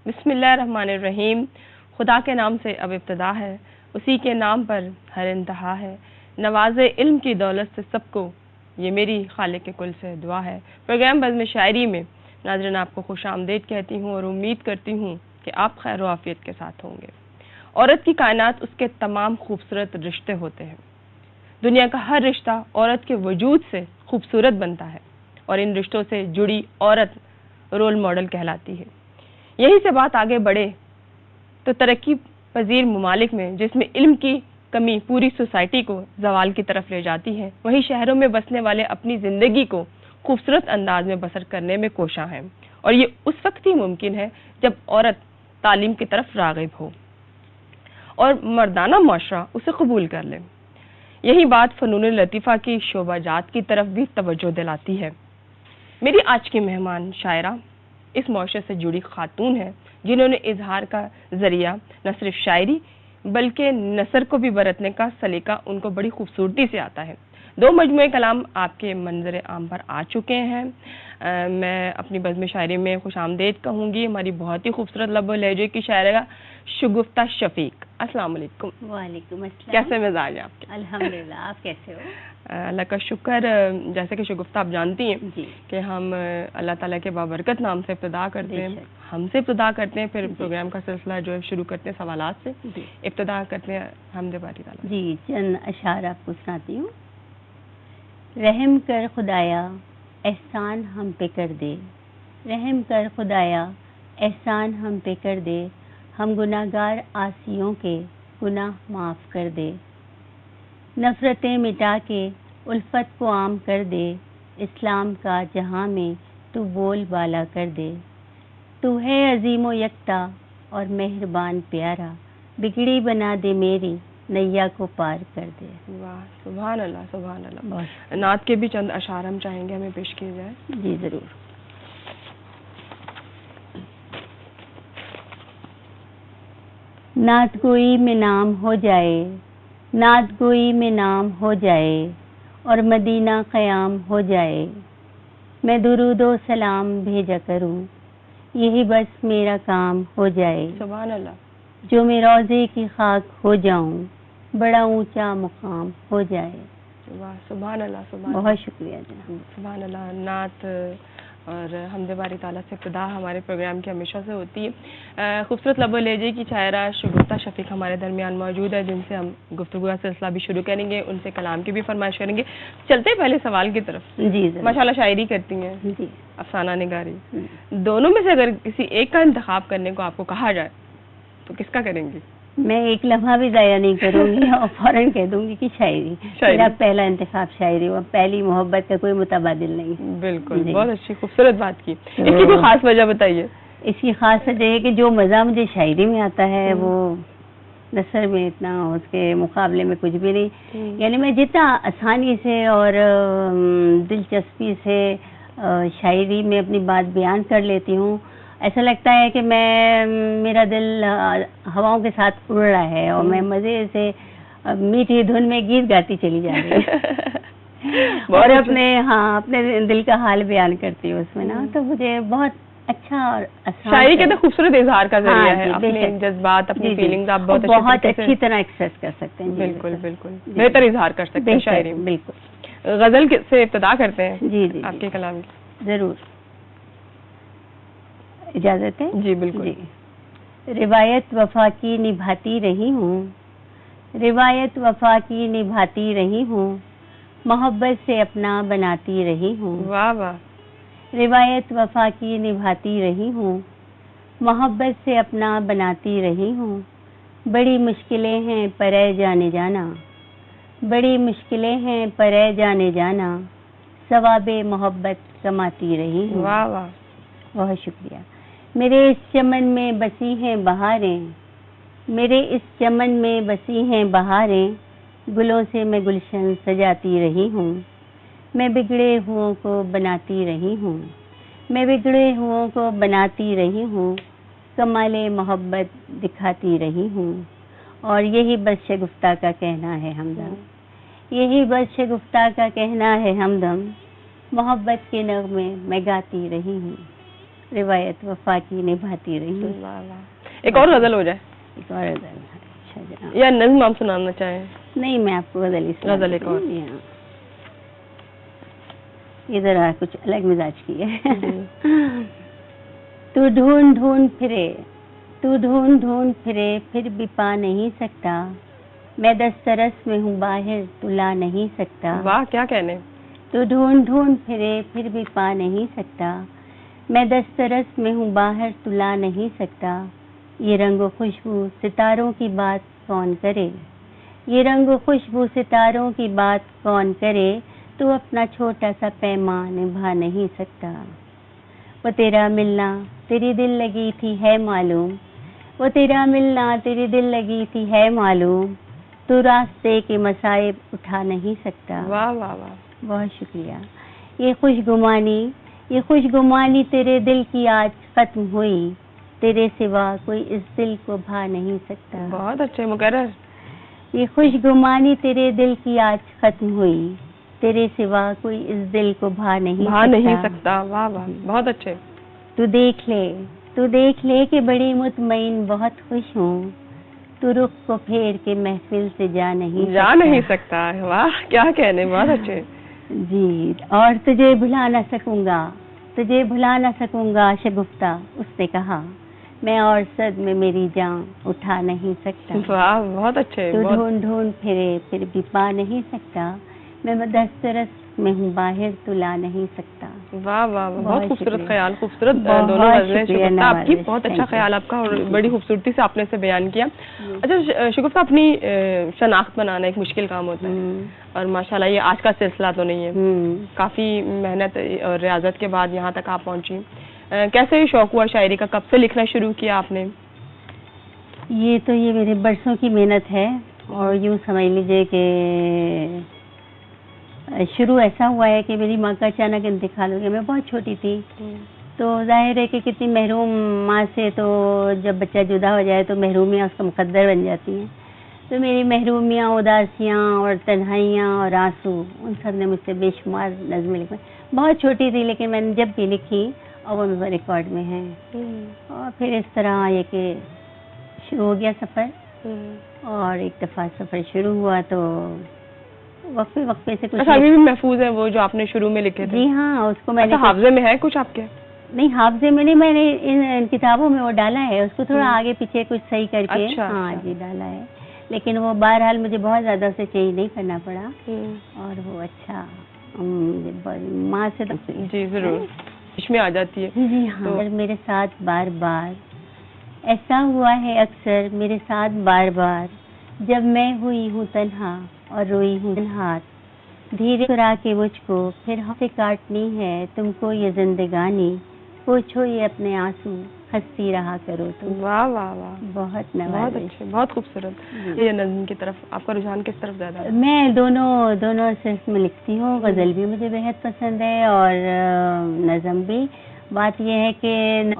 بسم اللہ الرحمن الرحیم. خدا کے نام سے اب ابتدا ہے, اسی کے نام پر ہر انتہا ہے. نواز علم کی دولت سے سب کو, یہ میری خالق کل سے دعا ہے. پروگرام بزم شاعری میں ناظرین آپ کو خوش آمدید کہتی ہوں اور امید کرتی ہوں کہ آپ خیر و عافیت کے ساتھ ہوں گے. عورت کی کائنات اس کے تمام خوبصورت رشتے ہوتے ہیں. دنیا کا ہر رشتہ عورت کے وجود سے خوبصورت بنتا ہے اور ان رشتوں سے جڑی عورت رول ماڈل کہلاتی ہے. یہی سے بات آگے بڑھے تو ترقی پذیر ممالک میں جس میں علم کی کمی پوری سوسائٹی کو زوال کی طرف لے جاتی ہے, وہی شہروں میں بسنے والے اپنی زندگی کو خوبصورت انداز میں بسر کرنے میں کوشاں ہیں. اور یہ اس وقت ہی ممکن ہے جب عورت تعلیم کی طرف راغب ہو اور مردانہ معاشرہ اسے قبول کر لے. یہی بات فنون لطیفہ کی شعبہ جات کی طرف بھی توجہ دلاتی ہے. میری آج کی مہمان شاعرہ اس معاشرے سے جڑی خاتون ہے جنہوں نے اظہار کا ذریعہ نہ صرف شاعری بلکہ نثر کو بھی برتنے کا سلیقہ ان کو بڑی خوبصورتی سے آتا ہے. 2 مجموعے کلام آپ کے منظر عام پر آ چکے ہیں. میں اپنی بزم شاعری میں خوش آمدید کہوں گی ہماری بہت ہی خوبصورت لب و لہجے کی شاعرہ شگفتہ شفیق. السلام علیکم. وعلیکم السلام. کیسے مزاج آپ کے؟ الحمدللہ. آپ کیسے ہو؟ اللہ کا شکر. جیسے کہ شگفتہ آپ جانتی ہیں جی کہ ہم اللہ تعالیٰ کے بابرکت نام سے ابتدا کرتے ہیں, ہم سے ابتدا کرتے ہیں, پھر پروگرام کا سلسلہ جو ہے شروع کرتے ہیں سوالات سے. ابتدا کرتے ہیں حمد باری تعالیٰ. جی چند اشعار آپ کو سناتی ہوں. رحم کر خدایا احسان ہم پہ کر دے, رحم کر خدایا احسان ہم پہ کر دے, ہم گناہگار عاصیوں کے گناہ معاف کر دے. نفرتیں مٹا کے الفت کو عام کر دے, اسلام کا جہاں میں تو بول بالا کر دے. تو ہے عظیم و یکتا اور مہربان پیارا, بگڑی بنا دے میری نیا کو پار کر دے. واہ, سبحان اللہ سبحان اللہ. نعت کے بھی چند اشعار ہم چاہیں گے ہمیں پیش کیے جائیں. جی ضرور. نعت گوئی میں نام ہو جائے, نعت گوئی میں نام ہو جائے اور مدینہ قیام ہو جائے, میں درود و سلام بھیجا کروں, یہی بس میرا کام ہو جائے. سبحان اللہ. جو میں روضے کی خاک ہو جاؤں, بڑا اونچا مقام ہو جائے. واہ, سبحان اللہ سبحان. بہت شکریہ جناب. سبحان اللہ. نعت اور حمد باری تعالیٰ سے ابتدا ہمارے پروگرام کی ہمیشہ سے ہوتی ہے. خوبصورت لب و لہجے کی شاعرہ شگفتہ شفیق ہمارے درمیان موجود ہے جن سے ہم گفتگو کا سلسلہ بھی شروع کریں گے, ان سے کلام کی بھی فرمائش کریں گے. چلتے ہیں پہلے سوال کی طرف. جی ماشاءاللہ شاعری کرتی ہیں, جی افسانہ نگاری, دونوں میں سے اگر کسی ایک کا انتخاب کرنے کو آپ کو کہا جائے تو کس کا کریں گی؟ میں ایک لمحہ بھی ضائع نہیں کروں گی اور فوراً کہہ دوں گی کہ شاعری. میرا پہلا انتخاب شاعری ہوا, پہلی محبت کا کوئی متبادل نہیں. بالکل, بہت اچھی خوبصورت بات کی. اس کی کوئی خاص وجہ بتائیے. اس کی خاص وجہ ہے کہ جو مزہ مجھے شاعری میں آتا ہے وہ نثر میں اتنا اس کے مقابلے میں کچھ بھی نہیں. یعنی میں جتنا آسانی سے اور دلچسپی سے شاعری میں اپنی بات بیان کر لیتی ہوں, ایسا لگتا ہے کہ میرا دل ہواؤں کے ساتھ اڑ رہا ہے اور میں مزے سے میٹھی دھن میں گیت گاتی چلی جا رہی ہوں اور اپنے دل کا حال بیان کرتی ہوں اس میں نا. تو مجھے بہت اچھا اور شاعری کے خوبصورت اظہار کا ذریعہ ہے, اپنے جذبات اپنی فیلنگز آپ بہت اچھی طرح ایکسپریس کر سکتے ہیں. بالکل بالکل بہتر اظہار کر سکتے ہیں شاعری میں. بالکل. غزل سے ابتدا کرتے ہیں. جی جی آپ کے کلام کی ضرور اجازت ہے؟ جی بالکل. روایت وفا کی نبھاتی رہی ہوں, روایت وفا کی نبھاتی رہی ہوں, محبت سے اپنا بناتی رہی ہوں. واہ واہ. روایت وفا کی نبھاتی رہی ہوں, محبت سے اپنا بناتی رہی ہوں. بڑی مشکلیں ہیں پرے جانے جانا, بڑی مشکلیں ہیں پرے جانے جانا, ثواب محبت کماتی رہی ہوں. واہ واہ. بہت شکریہ. میرے اس چمن میں بسی ہیں بہاریں، میرے اس چمن میں بسی ہیں بہاریں، گلوں سے میں گلشن سجاتی رہی ہوں. میں بگڑے ہوں کو بناتی رہی ہوں، میں بگڑے ہوں کو بناتی رہی ہوں، کمال محبت دکھاتی رہی ہوں. اور یہی بس شگفتہ کا کہنا ہے ہمدم، یہی بس شگفتہ کا کہنا ہے ہمدم، محبت کے نغمے میں گاتی رہی ہوں، روایت وفا کی نبھاتی رہی ہوں. ایک اور غزل ہو جائے. ایک اور غزل. اچھا جناب. یا نظم آپ سنانا چاہیں؟ نہیں، میں آپ کو غزل غزل ایک اور. یہ ذرا کچھ الگ مزاج کی ہے. تو ڈھونڈ ڈھونڈ پھرے، تو ڈھونڈ ڈھونڈ پھرے پھر بھی پا نہیں سکتا، میں دسترس میں ہوں باہر تو لا نہیں سکتا. واہ کیا کہنے. تو ڈھونڈ ڈھونڈ پھرے پھر بھی پا نہیں سکتا، میں دسترس میں ہوں باہر تو لا نہیں سکتا. یہ رنگ و خوشبو ستاروں کی بات کون کرے، یہ رنگ و خوشبو ستاروں کی بات کون کرے، تو اپنا چھوٹا سا پیمان نبھا نہیں سکتا. وہ تیرا ملنا تیری دل لگی تھی ہے معلوم، وہ تیرا ملنا تیری دل لگی تھی ہے معلوم، تو راستے کے مصائب اٹھا نہیں سکتا. واہ واہ واہ. بہت شکریہ. یہ خوش گمانی تیرے دل کی آج ختم ہوئی، تیرے سوا کوئی اس دل کو بھا نہیں سکتا. بہت اچھے مقرر. یہ خوش گمانی تیرے دل کی آج ختم ہوئی، تیرے سوا کوئی اس دل کو بھا نہیں سکتا. واہ واہ بہت اچھے. تو دیکھ لے کہ بڑی مطمئن بہت خوش ہوں، تو رخ کو پھیر کے محفل سے جا نہیں سکتا. واہ کیا کہنے. بہت اچھے. جی. اور تجھے بھلا نہ سکوں گا شگفتہ، اس نے کہا، میں اور صد میں میری جان اٹھا نہیں سکتا. واہ بہت اچھے. تو ڈھونڈ ڈھونڈ پھرے پھر بھی پا نہیں سکتا، میں دسترس میں ہوں باہر تو لا نہیں سکتا. واہ واہ بہت خوبصورت خیال. خوبصورت دونوں غزلیں شگفتہ آپ کی. بہت اچھا خیال آپ کا اور بڑی خوبصورتی سے آپ نے اسے بیان کیا. اچھا شگفتہ، اپنی شناخت بنانا ایک مشکل کام ہوتا ہے اور ماشاءاللہ یہ آج کا سلسلہ تو نہیں ہے. کافی محنت اور ریاضت کے بعد یہاں تک آپ پہنچی. کیسے یہ شوق ہوا شاعری کا؟ کب سے لکھنا شروع کیا آپ نے؟ یہ میرے برسوں کی محنت ہے، اور یوں سمجھ لیجئے کہ شروع ایسا ہوا ہے کہ میری ماں کا اچانک انتقال ہو گیا. میں بہت چھوٹی تھی، تو ظاہر ہے کہ کتنی محروم ماں سے تو جب بچہ جدا ہو جائے تو محرومیاں اس کا مقدر بن جاتی ہیں. تو میری محرومیاں، اداسیاں اور تنہائیاں اور آنسو، ان سب نے مجھ سے بے شمار نظمیں لکھوائی. بہت چھوٹی تھی لیکن میں نے جب بھی لکھی اور وہ میرے ریکارڈ میں ہیں. اور پھر اس طرح یہ کہ شروع ہو گیا سفر، اور ایک دفعہ سفر شروع ہوا تو وقفے سے کچھ ابھی بھی محفوظ ہے وہ جو آپ نے شروع میں لکھے تھے؟ جی ہاں، اس کو میں نے حافظے میں ہے کچھ آپ کے؟ نہیں، حافظے میں نہیں، میں نے ان کتابوں میں وہ ڈالا ہے، اس کو تھوڑا آگے پیچھے کچھ صحیح کر کے ہاں جی ڈالا ہے. لیکن وہ بہرحال مجھے بہت زیادہ اسے چینج نہیں کرنا پڑا، اور وہ اچھا ماں سے جی ضرور اس میں آ جاتی ہے. جی ہاں. میرے ساتھ بار بار ایسا ہوا ہے، اکثر میرے ساتھ بار بار، جب میں ہوئی ہوں تنہا اور روئی ہوں ہاتھ، دھیرے چرا کے مجھ کو پھر ہاتھ کاٹنی ہے تم کو یہ زندگانی، پوچھو یہ اپنے آنسو ہنستی رہا کرو تم. واہ واہ واہ بہت بہت اچھے، بہت خوبصورت. یہ نظم کی طرف آپ کا رجحان کس طرف زیادہ ہے؟ میں دونوں صنف میں لکھتی ہوں. غزل بھی مجھے بہت پسند ہے اور نظم بھی. بات یہ ہے کہ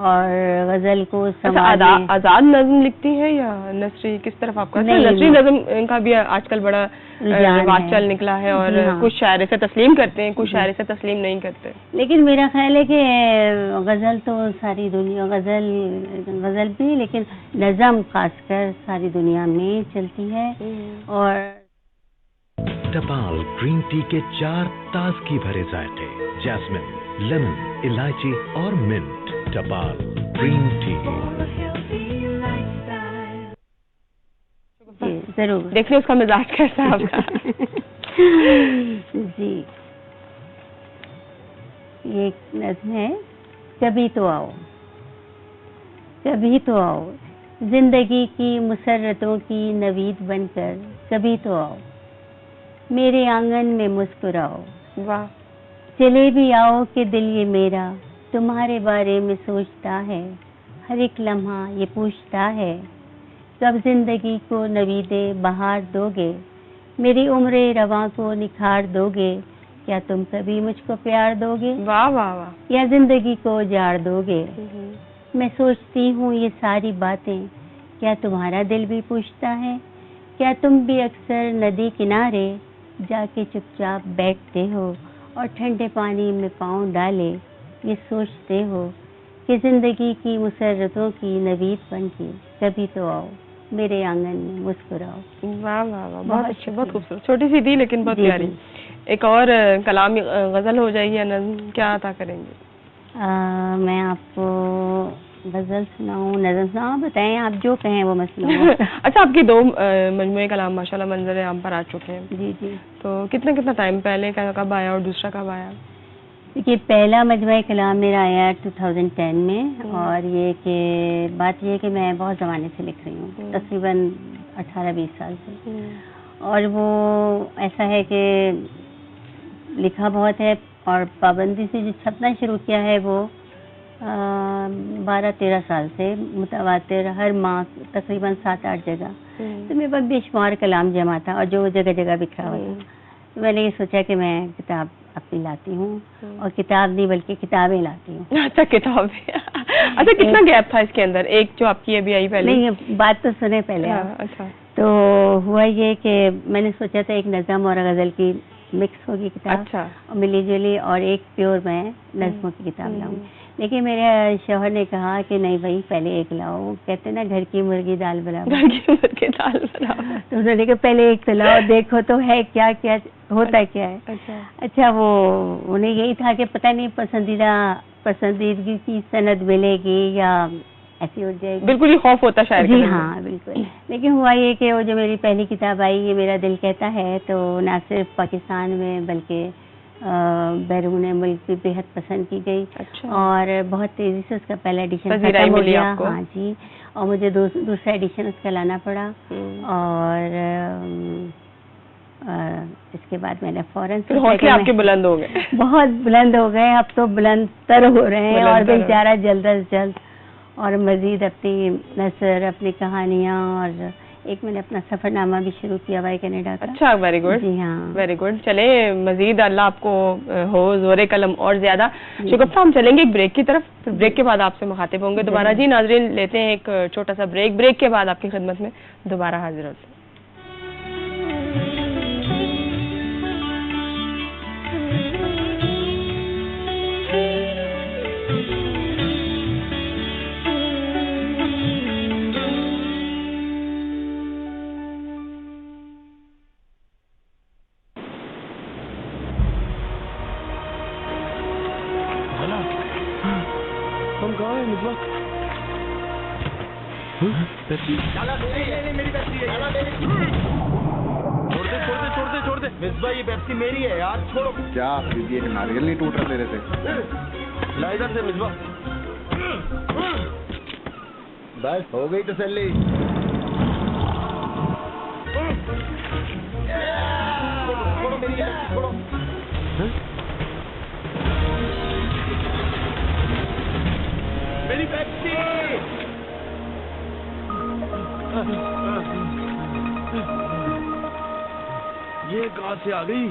اور غزل کو آزاد نظم لکھتی ہیں یا نثری؟ کس طرف آپ کا؟ نثری نظم کا بھی آج کل بڑا رواج چل نکلا ہے، اور کچھ شاعر سے تسلیم کرتے ہیں، کچھ شاعر سے تسلیم نہیں کرتے. لیکن میرا خیال ہے کہ غزل تو ساری دنیا، غزل بھی لیکن نظم خاص کر ساری دنیا میں چلتی ہے. اور ٹپال گرین ٹی کے 4 تازگی بھرے ذائقے، جاسمن، لیمن، الائچی اور منٹ. ٹپال green tea. ضرور دیکھیں اس کا مزاج کیسا ہے آپ کا. جی یہ ایک نظم ہے. کبھی تو آؤ، کبھی تو آؤ، زندگی کی مسرتوں کی نوید بن کر، کبھی تو آؤ، میرے آنگن میں مسکراؤ. واہ. چلے بھی آؤ کہ دل یہ میرا تمہارے بارے میں سوچتا ہے، ہر ایک لمحہ یہ پوچھتا ہے، کب زندگی کو نوید بہار دو گے، میری عمر رواں کو نکھار دو گے، کیا تم کبھی مجھ کو پیار دو گے، واہ واہ واہ. یا زندگی کو اجاڑ دو گے. میں سوچتی ہوں یہ ساری باتیں، کیا تمہارا دل بھی پوچھتا ہے، کیا تم بھی اکثر ندی کنارے جا کے چپ چاپ بیٹھتے ہو اور ٹھنڈے پانی میں پاؤں ڈالے یہ سوچتے ہو کہ زندگی کی مسرتوں کی نوید بن کے کبھی تو آؤ میرے آنگن میں مسکراؤ. واہ واہ واہ، بہت اچھا، بہت خوبصورت. چھوٹی سی تھی لیکن بہت جی پیاری. ایک اور کلامی غزل ہو جائے گی، نظم کیا عطا کریں گے؟ میں آپ کو غزل سناؤں، نظم سناؤں، بتائیں آپ جو کہیں وہ میں سناؤں. اچھا، آپ کی 2 مجموعے کلام ماشاءاللہ منظر عام پر آ چکے ہیں. جی جی. تو کتنا ٹائم پہلے کب آیا اور دوسرا کب آیا؟ دیکھیے پہلا مجموعہ کلام میرا آیا 2010 میں، اور یہ کہ بات یہ ہے کہ میں بہت زمانے سے لکھ رہی ہوں، تقریباً 18-20 سال سے. اور وہ ایسا ہے کہ لکھا بہت ہے، اور پابندی سے جو چھپنا شروع کیا ہے وہ 12-13 سال سے متواتر ہر ماہ تقریباً 7-8 جگہ. تو میرے پاس بے شمار کلام جمع تھا اور جو جگہ جگہ بکھرا ہوا تھا. تو میں نے یہ سوچا کہ میں کتاب اپنی لاتی ہوں، اور کتاب نہیں بلکہ کتابیں لاتی ہوں. اچھا کتابیں. اچھا کتنا گیپ تھا اس کے اندر؟ ایک جو آپ کی ابھی آئی پہلے. نہیں بات تو سنے پہلے. اچھا. تو ہوا یہ کہ میں نے سوچا تھا ایک نظم اور غزل کی مکس ہوگی کتاب. اچھا. ملی جلی، اور ایک پیور میں نظموں کی کتاب لاؤں. لیکن میرے شوہر نے کہا کہ نہیں بھائی پہلے ایک لاؤ، کہتے نا گھر کی مرغی دال برابر. گھر کی مرغی دال برابر. تو انہوں نے کہا پہلے ایک تو لاؤ، دیکھو تو ہے کیا کیا ہوتا کیا ہے. اچھا وہ انہیں یہی تھا کہ پتہ نہیں پسندیدگی کی سند ملے گی یا ایسی ہو جائے گی. بالکل ہی خوف ہوتا شاعر. جی ہاں بالکل. لیکن ہوا یہ کہ وہ جو میری پہلی کتاب آئی یہ میرا دل کہتا ہے، تو نہ صرف پاکستان میں بلکہ بیرون ملک بھی بےحد پسند کی گئی. اور بہت تیزی سے اس کا پہلا ایڈیشن ختم ہو گیا. ہاں جی. اور مجھے دوسرا ایڈیشن اس کا لانا پڑا، اور اس کے بعد میں نے فوراً حوصلے آپ کے بلند ہو گئے. بہت بلند ہو گئے، اب تو بلند تر ہو رہے ہیں. اور بیچارہ جلد از جلد اور مزید اپنی نثر، اپنی کہانیاں، اور ایک میں نے اپنا سفر نامہ بھی شروع کیا ہوا ہے کینیڈا کا. اچھا ویری گڈ. جی ہاں ویری گڈ. چلے مزید اللہ آپ کو ہو زور قلم اور زیادہ. شگفتہ ہم چلیں گے ایک بریک کی طرف، پھر بریک کے بعد آپ سے مخاطب ہوں گے دوبارہ. جی ناظرین لیتے ہیں ایک چھوٹا سا بریک. بریک کے بعد آپ کی خدمت میں دوبارہ حاضر ہوتے ہیں. میری ہے یار، چھوڑو. کیا یہ ناریل نہیں ٹوٹ رہا میرے سے؟ لا ادھر سے مصباح. بس ہو گئی تسلی. چھوڑو میری ہے، چھوڑو. میری پیپسی. یہ کہاں سے آ گئی؟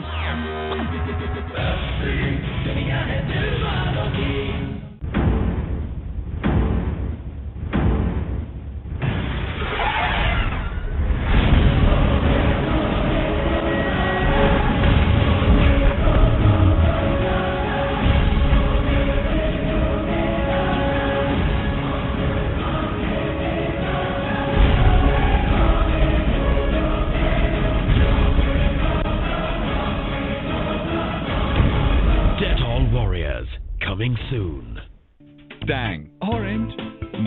Coming soon. Tang, orange,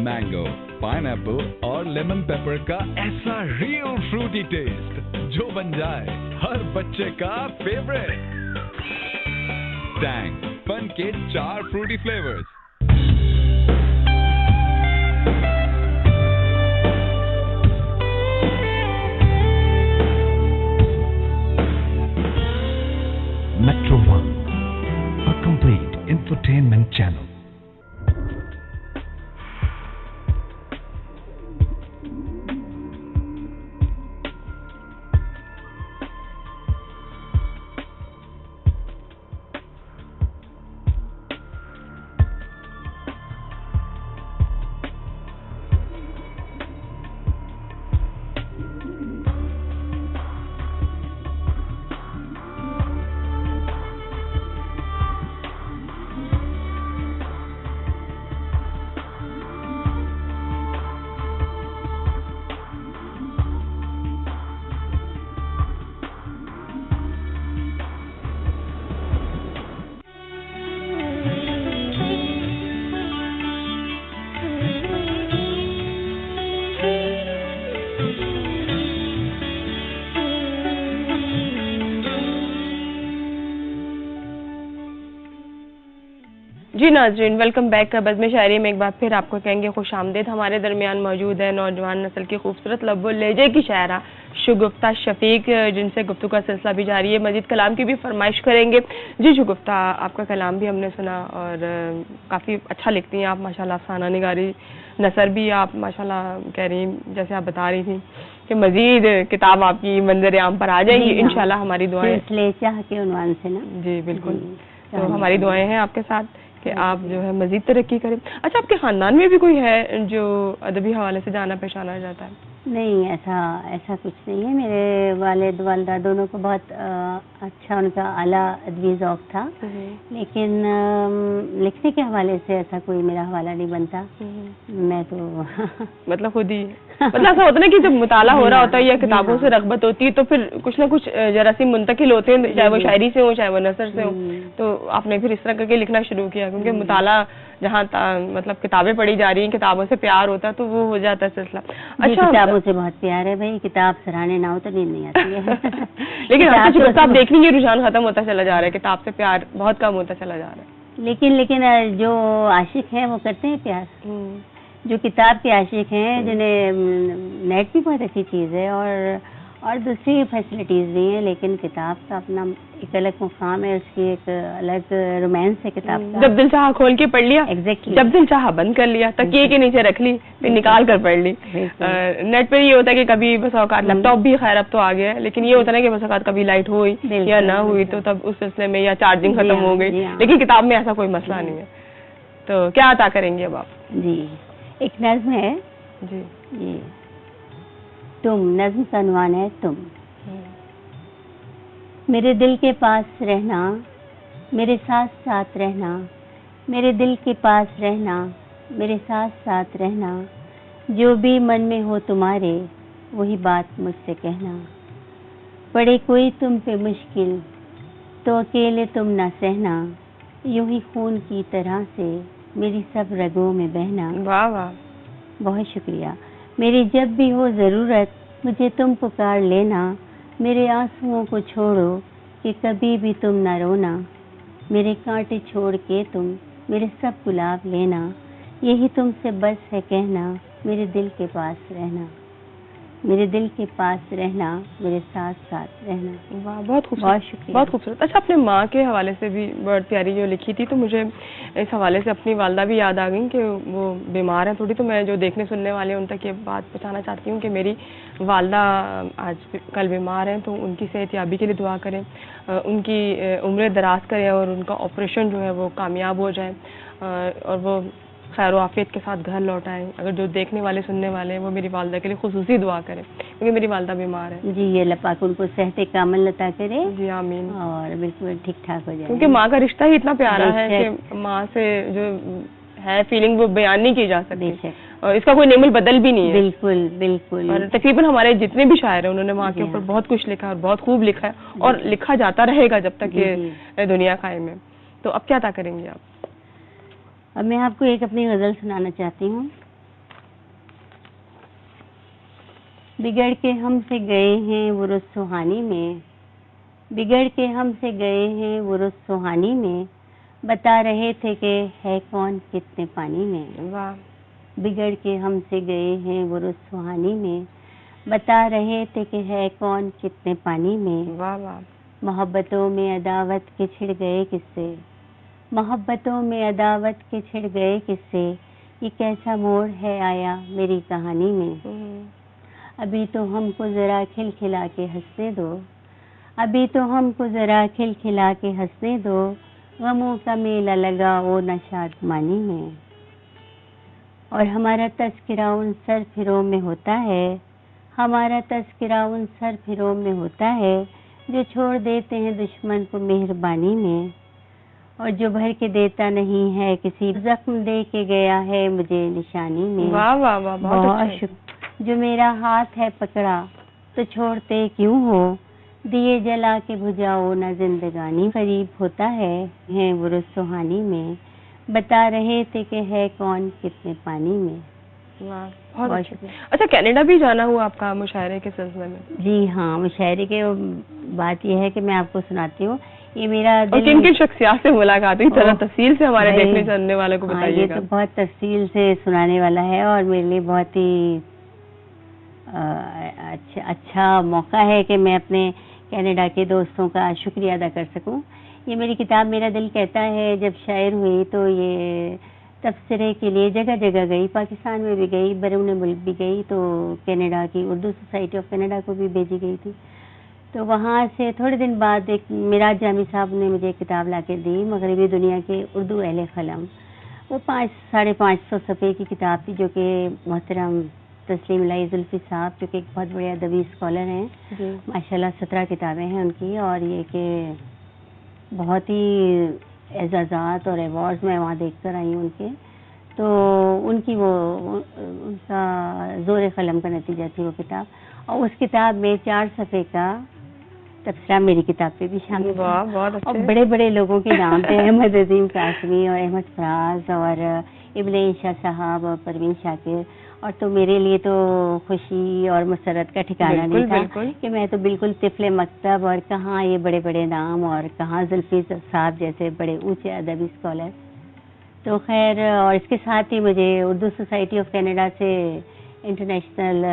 mango, pineapple اور لیمن پیپر کا ایسا ریئل فروٹی ٹیسٹ جو بن جائے ہر بچے کا فیوریٹ. ٹینگ فن کے 4 Frooti flavours. Metro One, a complete infotainment channel. جی ناظرین، ویلکم بیک کا بزم شاعری میں ایک بار پھر آپ کو کہیں گے خوش آمدید. ہمارے درمیان موجود ہے نوجوان نسل کی خوبصورت لب و لہجے کی شاعرہ شگفتہ شفیق، جن سے گفتگو کا سلسلہ بھی جاری ہے. مزید کلام کی بھی فرمائش کریں گے. جی شگفتہ، آپ کا کلام بھی ہم نے سنا اور کافی اچھا لکھتی ہیں آپ ماشاءاللہ. افسانہ نگاری نثر بھی آپ ماشاءاللہ کہہ رہی ہیں، جیسے آپ بتا رہی تھیں کہ مزید کتاب آپ کی منظر عام پر آ جائے گی انشاءاللہ. ہماری دعائیں چاہ کے عنوان سے نا. جی بالکل، تو ہماری دعائیں ہیں آپ کے ساتھ کہ آپ جو ہے مزید ترقی کریں. اچھا، آپ کے خاندان میں بھی کوئی ہے جو ادبی حوالے سے جانا پہچانا جاتا ہے؟ نہیں، ایسا کچھ نہیں ہے. میرے والد والدہ دونوں کو بہت اچھا ان کا اعلیٰ ادبی ذوق تھا، لیکن لکھنے کے حوالے سے ایسا کوئی میرا حوالہ نہیں بنتا. میں تو مطلب خود ہی مطلب ایسا ہوتا ہے کہ جب مطالعہ ہو رہا ہوتا ہے یا کتابوں سے رغبت ہوتی ہے تو پھر کچھ نہ کچھ جراثیم منتقل ہوتے ہیں، چاہے وہ شاعری سے ہو چاہے وہ نثر سے ہو. تو آپ نے پھر اس طرح کر کے لکھنا شروع کیا کیونکہ مطالعہ جہاں مطلب کتابیں پڑھی جا رہی ہیں، کتابوں سے پیار ہوتا ہے تو وہ ہو جاتا ہے سلسلہ. اچھا، کتابوں سے بہت پیار ہے بھائی. کتاب سراہنے نہ ہو تو نیند نہیں آتی ہے. لیکن آپ دیکھ لیں گے رجحان ختم ہوتا چلا جا رہا ہے، کتاب سے پیار بہت کم ہوتا چلا جا رہا ہے. لیکن جو عاشق ہیں وہ کرتے ہیں پیار. جو کتاب کے عاشق ہیں جنہیں نیٹ بھی بہت اچھی چیز ہے اور دوسری فیسلٹیز بھی ہیں، لیکن کتاب کا اپنا ایک الگ مقام ہے، اس کی ایک الگ رومانس ہے کتاب کا. جب دل چاہا کھول کے پڑھ لیا، جب دل چاہا بند کر لیا، تکیے کے نیچے رکھ لی، پھر نکال کر پڑھ لی. نیٹ پہ یہ ہوتا ہے کہ کبھی بس اوقات لیپ ٹاپ بھی خیر اب تو آ گیا ہے، لیکن یہ ہوتا ہے کہ بس اوقات کبھی لائٹ ہوئی یا نہ ہوئی تو تب اس سلسلے میں یا چارجنگ ختم ہو گئی. لیکن کتاب میں ایسا کوئی مسئلہ نہیں ہے. تو کیا عطا کریں گے اب آپ؟ جی ایک نظم ہے. جی تم، نظم کا عنوان ہے تم. میرے دل کے پاس رہنا، میرے ساتھ ساتھ رہنا، میرے دل کے پاس رہنا، میرے ساتھ ساتھ رہنا. جو بھی من میں ہو تمہارے وہی بات مجھ سے کہنا. پڑے کوئی تم پہ مشکل تو اکیلے تم نہ سہنا. یوں ہی خون کی طرح سے میری سب رگوں میں بہنا. واہ واہ، بہت شکریہ. میری جب بھی ہو ضرورت مجھے تم پکار لینا. میرے آنسوؤں کو چھوڑو کہ کبھی بھی تم نہ رونا. میرے کانٹے چھوڑ کے تم میرے سب گلاب لینا. یہی تم سے بس ہے کہنا، میرے دل کے پاس رہنا، میرے دل کے پاس رہنا، میرے ساتھ ساتھ رہنا. واہ، بہت خوبصورت، بہت شکریہ، بہت خوبصورت. اچھا، اپنے ماں کے حوالے سے بھی بہت پیاری جو لکھی تھی، تو مجھے اس حوالے سے اپنی والدہ بھی یاد آ گئیں کہ وہ بیمار ہیں تھوڑی. تو میں جو دیکھنے سننے والے ہیں ان تک یہ بات پہنچانا چاہتی ہوں کہ میری والدہ آج کل بیمار ہیں، تو ان کی صحت یابی کے لیے دعا کریں، ان کی عمر دراز کریں اور ان کا آپریشن جو ہے وہ کامیاب ہو جائے اور وہ خیر و عافیت کے ساتھ گھر لوٹ آئیں. اگر جو دیکھنے والے سننے والے ہیں وہ میری والدہ کے لیے خصوصی دعا کریں کیونکہ میری والدہ بیمار ہے. جی یہ اللہ پاک ان کو صحت کامل عطا کرے. جی آمین. اور بالکل ٹھیک ٹھاک ہو جائے، کیونکہ ماں کا رشتہ ہی اتنا پیارا ہے کہ ماں سے جو ہے فیلنگ وہ بیان نہیں کی جا سکتی اور اس کا کوئی نعم البدل بھی نہیں ہے. بالکل بالکل. اور تقریباً ہمارے جتنے بھی شاعر ہیں انہوں نے ماں کے اوپر بہت کچھ لکھا اور بہت خوب لکھا ہے اور لکھا جاتا رہے گا جب تک یہ دنیا قائم ہے. تو اب کیا عطا کریں گے آپ؟ اب میں آپ کو ایک اپنی غزل سنانا چاہتی ہوں. بگڑ کے ہم سے گئے ہیں وہ روز سہانی میں، بگڑ کے ہم سے گئے ہیں وہ روز سہانی میں. بتا رہے تھے کہ ہے کون کتنے پانی میں. واہ. بگڑ کے ہم سے گئے ہیں وہ روز سہانی میں. بتا رہے تھے کہ ہے کون کتنے پانی میں. واہ واہ. محبتوں میں عداوت کے چھڑ گئے کس سے، محبتوں میں عداوت کے چھڑ گئے کس سے. یہ کیسا موڑ ہے آیا میری کہانی میں. ابھی تو ہم کو ذرا کھل کھلا کے ہنسنے دو، ابھی تو ہم کو ذرا کھل کھلا کے ہنسنے دو. غموں کا میلہ لگا وہ نشاد مانی میں. اور ہمارا تذکرہ ان سر پھروں میں ہوتا ہے، ہمارا تذکرہ ان سر پھروں میں ہوتا ہے جو چھوڑ دیتے ہیں دشمن کو مہربانی میں. اور جو بھر کے دیتا نہیں ہے کسی زخم دے کے گیا ہے مجھے نشانی میں. واہ واہ واہ، بہت شکریہ. جو میرا ہاتھ ہے پکڑا تو چھوڑتے کیوں ہو، دیے جلا کے بجھاؤ نہ زندگانی. قریب ہوتا ہے وہ روز سہانی میں. بتا رہے تھے کہ ہے کون کتنے پانی میں. بہت شکریہ. اچھا، کینیڈا بھی جانا ہوا آپ کا مشاعرے کے سلسلے میں؟ جی ہاں، مشاعرے کے بات یہ ہے کہ میں آپ کو سناتی ہوں. یہ میرا اور کن کن شخصیات سے ملاقات ہوئی، ذرا تفصیل سے ہمارے دیکھنے سننے والوں کو بتائیے یہ گا. تو بہت تفصیل سے سنانے والا ہے اور میرے لیے بہت ہی اچھا موقع ہے کہ میں اپنے کینیڈا کے دوستوں کا شکریہ ادا کر سکوں. یہ میری کتاب میرا دل کہتا ہے جب شائع ہوئی تو یہ تبصرے کے لیے جگہ جگہ گئی، پاکستان میں بھی گئی، بیرون ملک بھی گئی، تو کینیڈا کی اردو سوسائٹی آف کینیڈا کو بھی بھیجی گئی تھی. تو وہاں سے تھوڑے دن بعد ایک میراج جامی صاحب نے مجھے ایک کتاب لا کے دی، مغربی دنیا کے اردو اہل قلم. وہ 550 صفحے کی کتاب تھی جو کہ محترم تسلیم الہی زلفی صاحب جو کہ ایک بہت بڑے ادبی اسکالر ہیں، ماشاءاللہ 17 کتابیں ہیں ان کی، اور یہ کہ بہت ہی اعزازات اور ایوارڈز میں وہاں دیکھ کر آئی ہوں ان کے. تو ان کا زور قلم کا نتیجہ تھی وہ کتاب، اور اس کتاب میں 4 صفحے کا تبصرہ میری کتاب پہ بھی شامل ہے، اور بڑے بڑے لوگوں کے نام تھے، احمد عظیم قاسمی اور احمد فراز اور ابن عیشا صاحب اور پروین شاکر. اور تو میرے لیے تو خوشی اور مسرت کا ٹھکانہ نہیں تھا کہ میں تو بالکل طفل مکتب، اور کہاں یہ بڑے بڑے نام اور کہاں زلفی صاحب جیسے بڑے اونچے ادبی اسکالر. تو خیر، اور اس کے ساتھ ہی مجھے اردو سوسائٹی آف کینیڈا سے انٹرنیشنل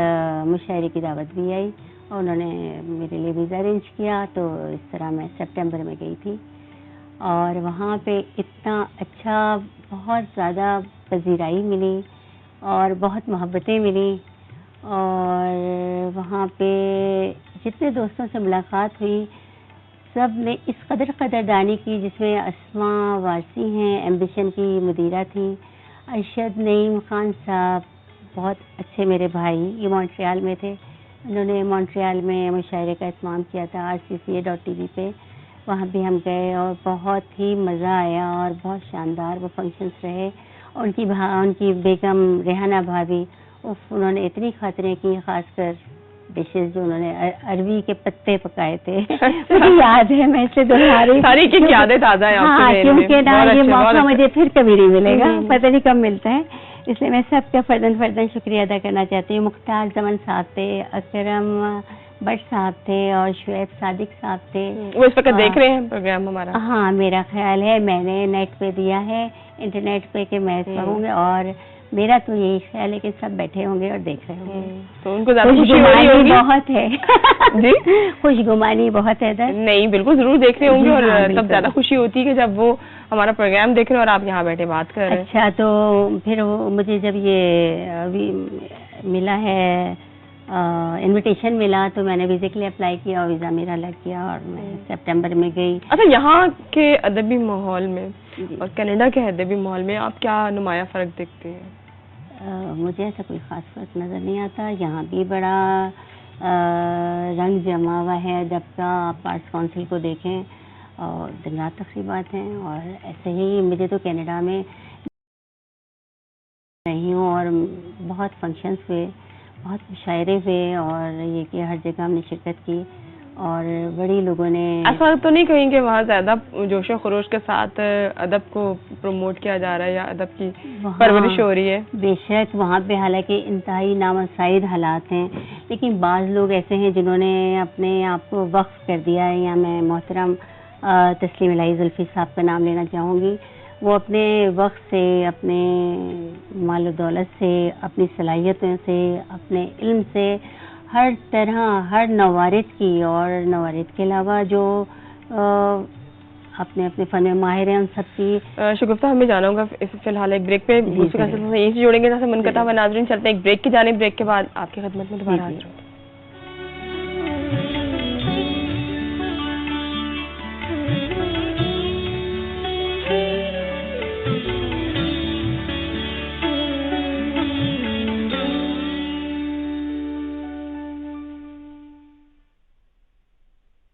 مشاعرے کی دعوت بھی آئی اور انہوں نے میرے لیے ویزا ارینج کیا. تو اس طرح میں سپٹمبر میں گئی تھی اور وہاں پہ اتنا اچھا، بہت زیادہ پذیرائی ملی اور بہت محبتیں ملی. اور وہاں پہ جتنے دوستوں سے ملاقات ہوئی سب نے اس قدر قدردانی کی، جس میں اسماء وارسی ہیں، ایمبیشن کی مدیرہ تھی، ارشد نعیم خان صاحب بہت اچھے میرے بھائی، یہ مونٹریال میں تھے، انہوں نے مونٹریال میں مشاعرے کا اہتمام کیا تھا RCCA.TV پہ، وہاں بھی ہم گئے اور بہت ہی مزہ آیا اور بہت شاندار وہ فنکشنز رہے. اور ان کی بیگم ریحانہ بھابھی، انہوں نے اتنی خاطریں کی، خاص کر ڈشز جو انہوں نے عربی کے پتے پکائے تھے یاد ہے، میں اسے دہرا رہی ساری کی یادیں تازہ ہیں. ہاں، کیونکہ یہ موقع مجھے پھر کبھی نہیں ملے گا، پتہ نہیں کب ملتا ہے، اس لیے میں سب کا فرداً شکریہ ادا کرنا چاہتی ہوں. مختار زمن صاحب تھے، اکرم بٹ صاحب تھے اور شعیب صادق صاحب تھے. وہ اس وقت دیکھ رہے ہیں پروگرام ہمارا؟ ہاں، میرا خیال ہے میں نے نیٹ پہ دیا ہے، انٹرنیٹ پہ، کہ میں ہوں گے، اور میرا تو یہی خیال ہے کہ سب بیٹھے ہوں گے اور دیکھ رہے ہوں گے. تو ان کو خوشگمانی بہت ہے جی، خوشگمانی بہت ہے. نہیں، بالکل ضرور دیکھ رہے ہوں گے، اور تب زیادہ خوشی ہوتی ہے کہ جب وہ ہمارا پروگرام دیکھ رہے ہیں اور آپ یہاں بیٹھے بات کر رہے ہیں. اچھا، تو پھر مجھے جب یہ ابھی ملا ہے انویٹیشن ملا تو میں نے ویزے کے لیے اپلائی کیا اور ویزا میرا لگ گیا اور میں سپٹمبر میں گئی. اچھا، یہاں کے ادبی ماحول میں اور کینیڈا کے ادبی ماحول میں آپ کیا نمایاں فرق دیکھتے ہیں؟ مجھے ایسا کوئی خاص فرق نظر نہیں آتا. یہاں بھی بڑا رنگ جما ہوا ہے ادب کا. آپ آرٹس کونسل کو دیکھیں اور دن رات تقریبات ہیں، اور ایسے ہی مجھے تو کینیڈا میں رہی ہوں اور بہت فنکشنز ہوئے، بہت مشاعرے ہوئے، اور یہ کہ ہر جگہ ہم نے شرکت کی اور بڑی لوگوں نے. ایسا تو نہیں کہیں کہ وہاں زیادہ جوش و خروش کے ساتھ ادب کو پروموٹ کیا جا رہا ہے یا ادب کی پرورش ہو رہی ہے؟ بے شک وہاں پہ حالانکہ انتہائی نامساعد حالات ہیں، لیکن بعض لوگ ایسے ہیں جنہوں نے اپنے آپ کو وقف کر دیا ہے. یا میں محترم تسلیم الہی زلفی صاحب کا نام لینا چاہوں گی. وہ اپنے وقت سے، اپنے مال و دولت سے، اپنی صلاحیتوں سے، اپنے علم سے ہر طرح ہر نوارد کی، اور نوارد کے علاوہ جو اپنے فن میں ماہر ہیں ان سب کی شگفتہ ہمیں جانا ہوگا. فی الحال ایک بریک پہ دوسرے کا یہیں سے جوڑیں گے جہاں سے منقطع ہوا. ناظرین چلتے ہیں ایک بریک کی جانب، بریک کے بعد آپ کی خدمت میں دوبارہ حاضر ہوں.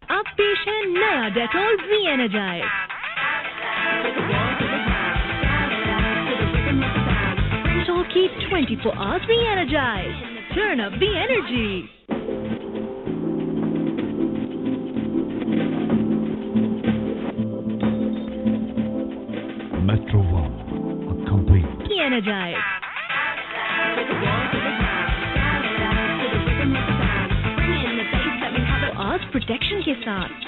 اب پیش ہے نیا Dettol re energise. So keep 24 hours re-energized. Turn up the energy. Metro One, a complete Re-energized. آج پروٹیکشن کے ساتھ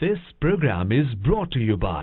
This program is brought to you by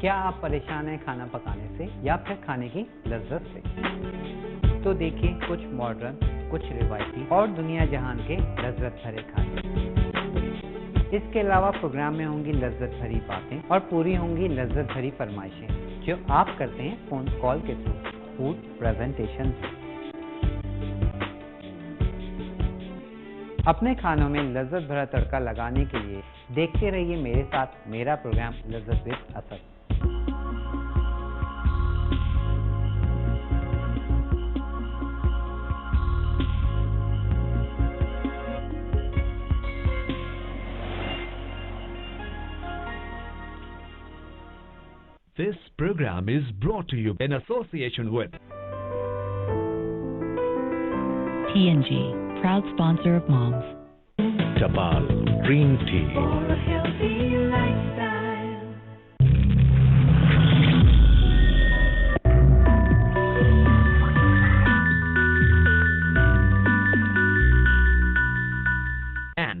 کیا آپ پریشان ہیں کھانا پکانے سے یا پھر کھانے کی لذت سے؟ تو دیکھیں کچھ ماڈرن، کچھ روایتی اور دنیا جہان کے لذت بھرے کھانے۔ اس کے علاوہ پروگرام میں ہوں گی لذت بھری باتیں اور پوری ہوں گی لذت بھری فرمائشیں جو آپ کرتے ہیں فون کال کے تھرو فوڈ پریزنٹیشن سے۔ اپنے کھانوں میں لذت بھرا تڑکا لگانے کے لیے دیکھتے رہیے میرے ساتھ میرا پروگرام لذت with Asad. This program is brought to you in association with P&G, proud sponsor of Moms. Dabal Green Tea. For a healthy lifestyle. And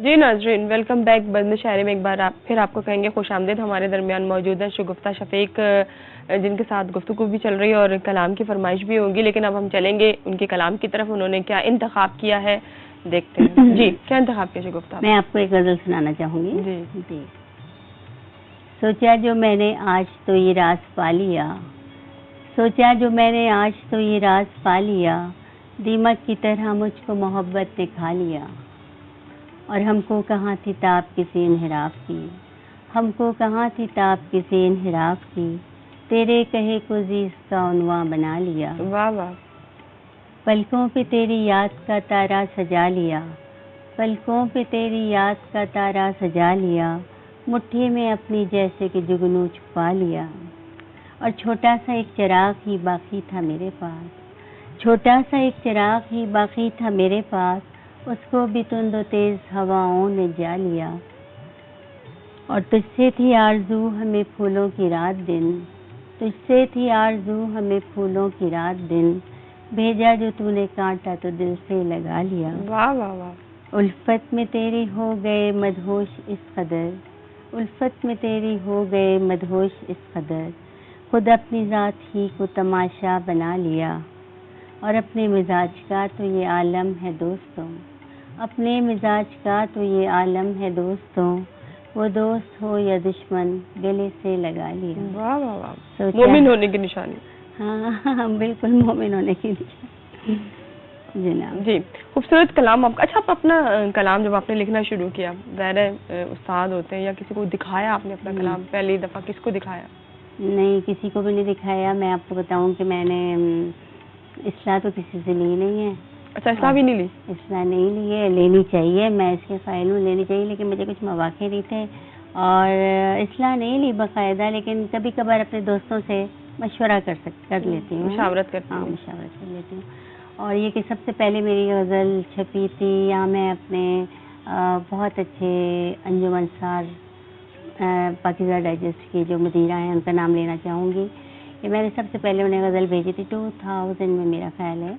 جی ناظرین، ویلکم بیک۔ بند شاعری میں ایک بار پھر آپ کو کہیں گے خوش آمدید۔ ہمارے درمیان موجود ہے شگفتہ شفیق، جن کے ساتھ گفتگو بھی چل رہی ہے اور کلام کی فرمائش بھی ہوگی، لیکن اب ہم چلیں گے ان کے کلام کی طرف۔ انہوں نے کیا انتخاب کیا ہے دیکھتے ہیں۔ جی کیا انتخاب کیا شگفتہ؟ میں آپ کو ایک غزل سنانا چاہوں گی۔ جی سوچا جو میں نے آج تو یہ راز پا لیا، سوچا جو میں نے آج تو یہ راز پا لیا، دیمک کی طرح مجھ کو محبت نے کھا لیا، اور ہم کو کہاں تھی تاب کسی انحراف کی، ہم کو کہاں تھی تاب کسی انحراف کی، تیرے کہے کو عزیز کا عنواں بنا لیا۔ واہ واہ۔ پلکوں پہ تیری یاد کا تارا سجا لیا، پلکوں پہ تیری یاد کا تارا سجا لیا، مٹھی میں اپنی جیسے کہ جگنو چھپا لیا، اور چھوٹا سا ایک چراغ ہی باقی تھا میرے پاس، چھوٹا سا ایک چراغ ہی باقی تھا میرے پاس، اس کو بھی تند و تیز ہواؤں نے جا لیا، اور تجھ سے تھی آرزو ہمیں پھولوں کی رات دن، تجھ سے تھی آرزو ہمیں پھولوں کی رات دن، بھیجا جو تو نے کانٹا تو دل سے لگا لیا۔ واہ واہ واہ۔ الفت میں تیری ہو گئے مدہوش اس قدر، الفت میں تیری ہو گئے مدہوش اس قدر، خود اپنی ذات ہی کو تماشا بنا لیا، اور اپنے مزاج کا تو یہ عالم ہے دوستوں، اپنے مزاج کا تو یہ عالم ہے دوستوں، وہ دوست ہو یا دشمن گلے سے لگا لیا۔ واہ واہ واہ، مومن ہونے کی نشانی۔ ہاں بالکل مومن ہونے کی نشانی جناب۔ جی خوبصورت کلام آپ کا۔ اچھا، آپ اپنا کلام جب آپ نے لکھنا شروع کیا، ظاہر ہے استاد ہوتے ہیں، یا کسی کو دکھایا آپ نے اپنا کلام؟ پہلی دفعہ کس کو دکھایا؟ نہیں، کسی کو بھی نہیں دکھایا۔ میں آپ کو بتاؤں کہ میں نے اصلاح تو کسی سے لی نہیں ہے۔ اچھا، اصلاح بھی نہیں لی؟ اصلاح نہیں لی ہے، لینی چاہیے، میں اس کے قائل ہوں لینی چاہیے، لیکن مجھے کچھ مواقع نہیں تھے اور اصلاح نہیں لی باقاعدہ، لیکن کبھی کبھار اپنے دوستوں سے مشورہ کر لیتی ہوں، مشاورت کرتی ہوں۔ ہاں مشاورت کر لیتی ہوں۔ اور یہ کہ سب سے پہلے میری غزل چھپی تھی، یہاں میں اپنے بہت اچھے انجم انصار پاکیزہ ڈائجسٹ کی جو مدیرہ ہیں ان کا نام لینا چاہوں گی، کہ میں نے سب سے پہلے انہیں غزل بھیجی تھی 2000 میں میرا خیال ہے۔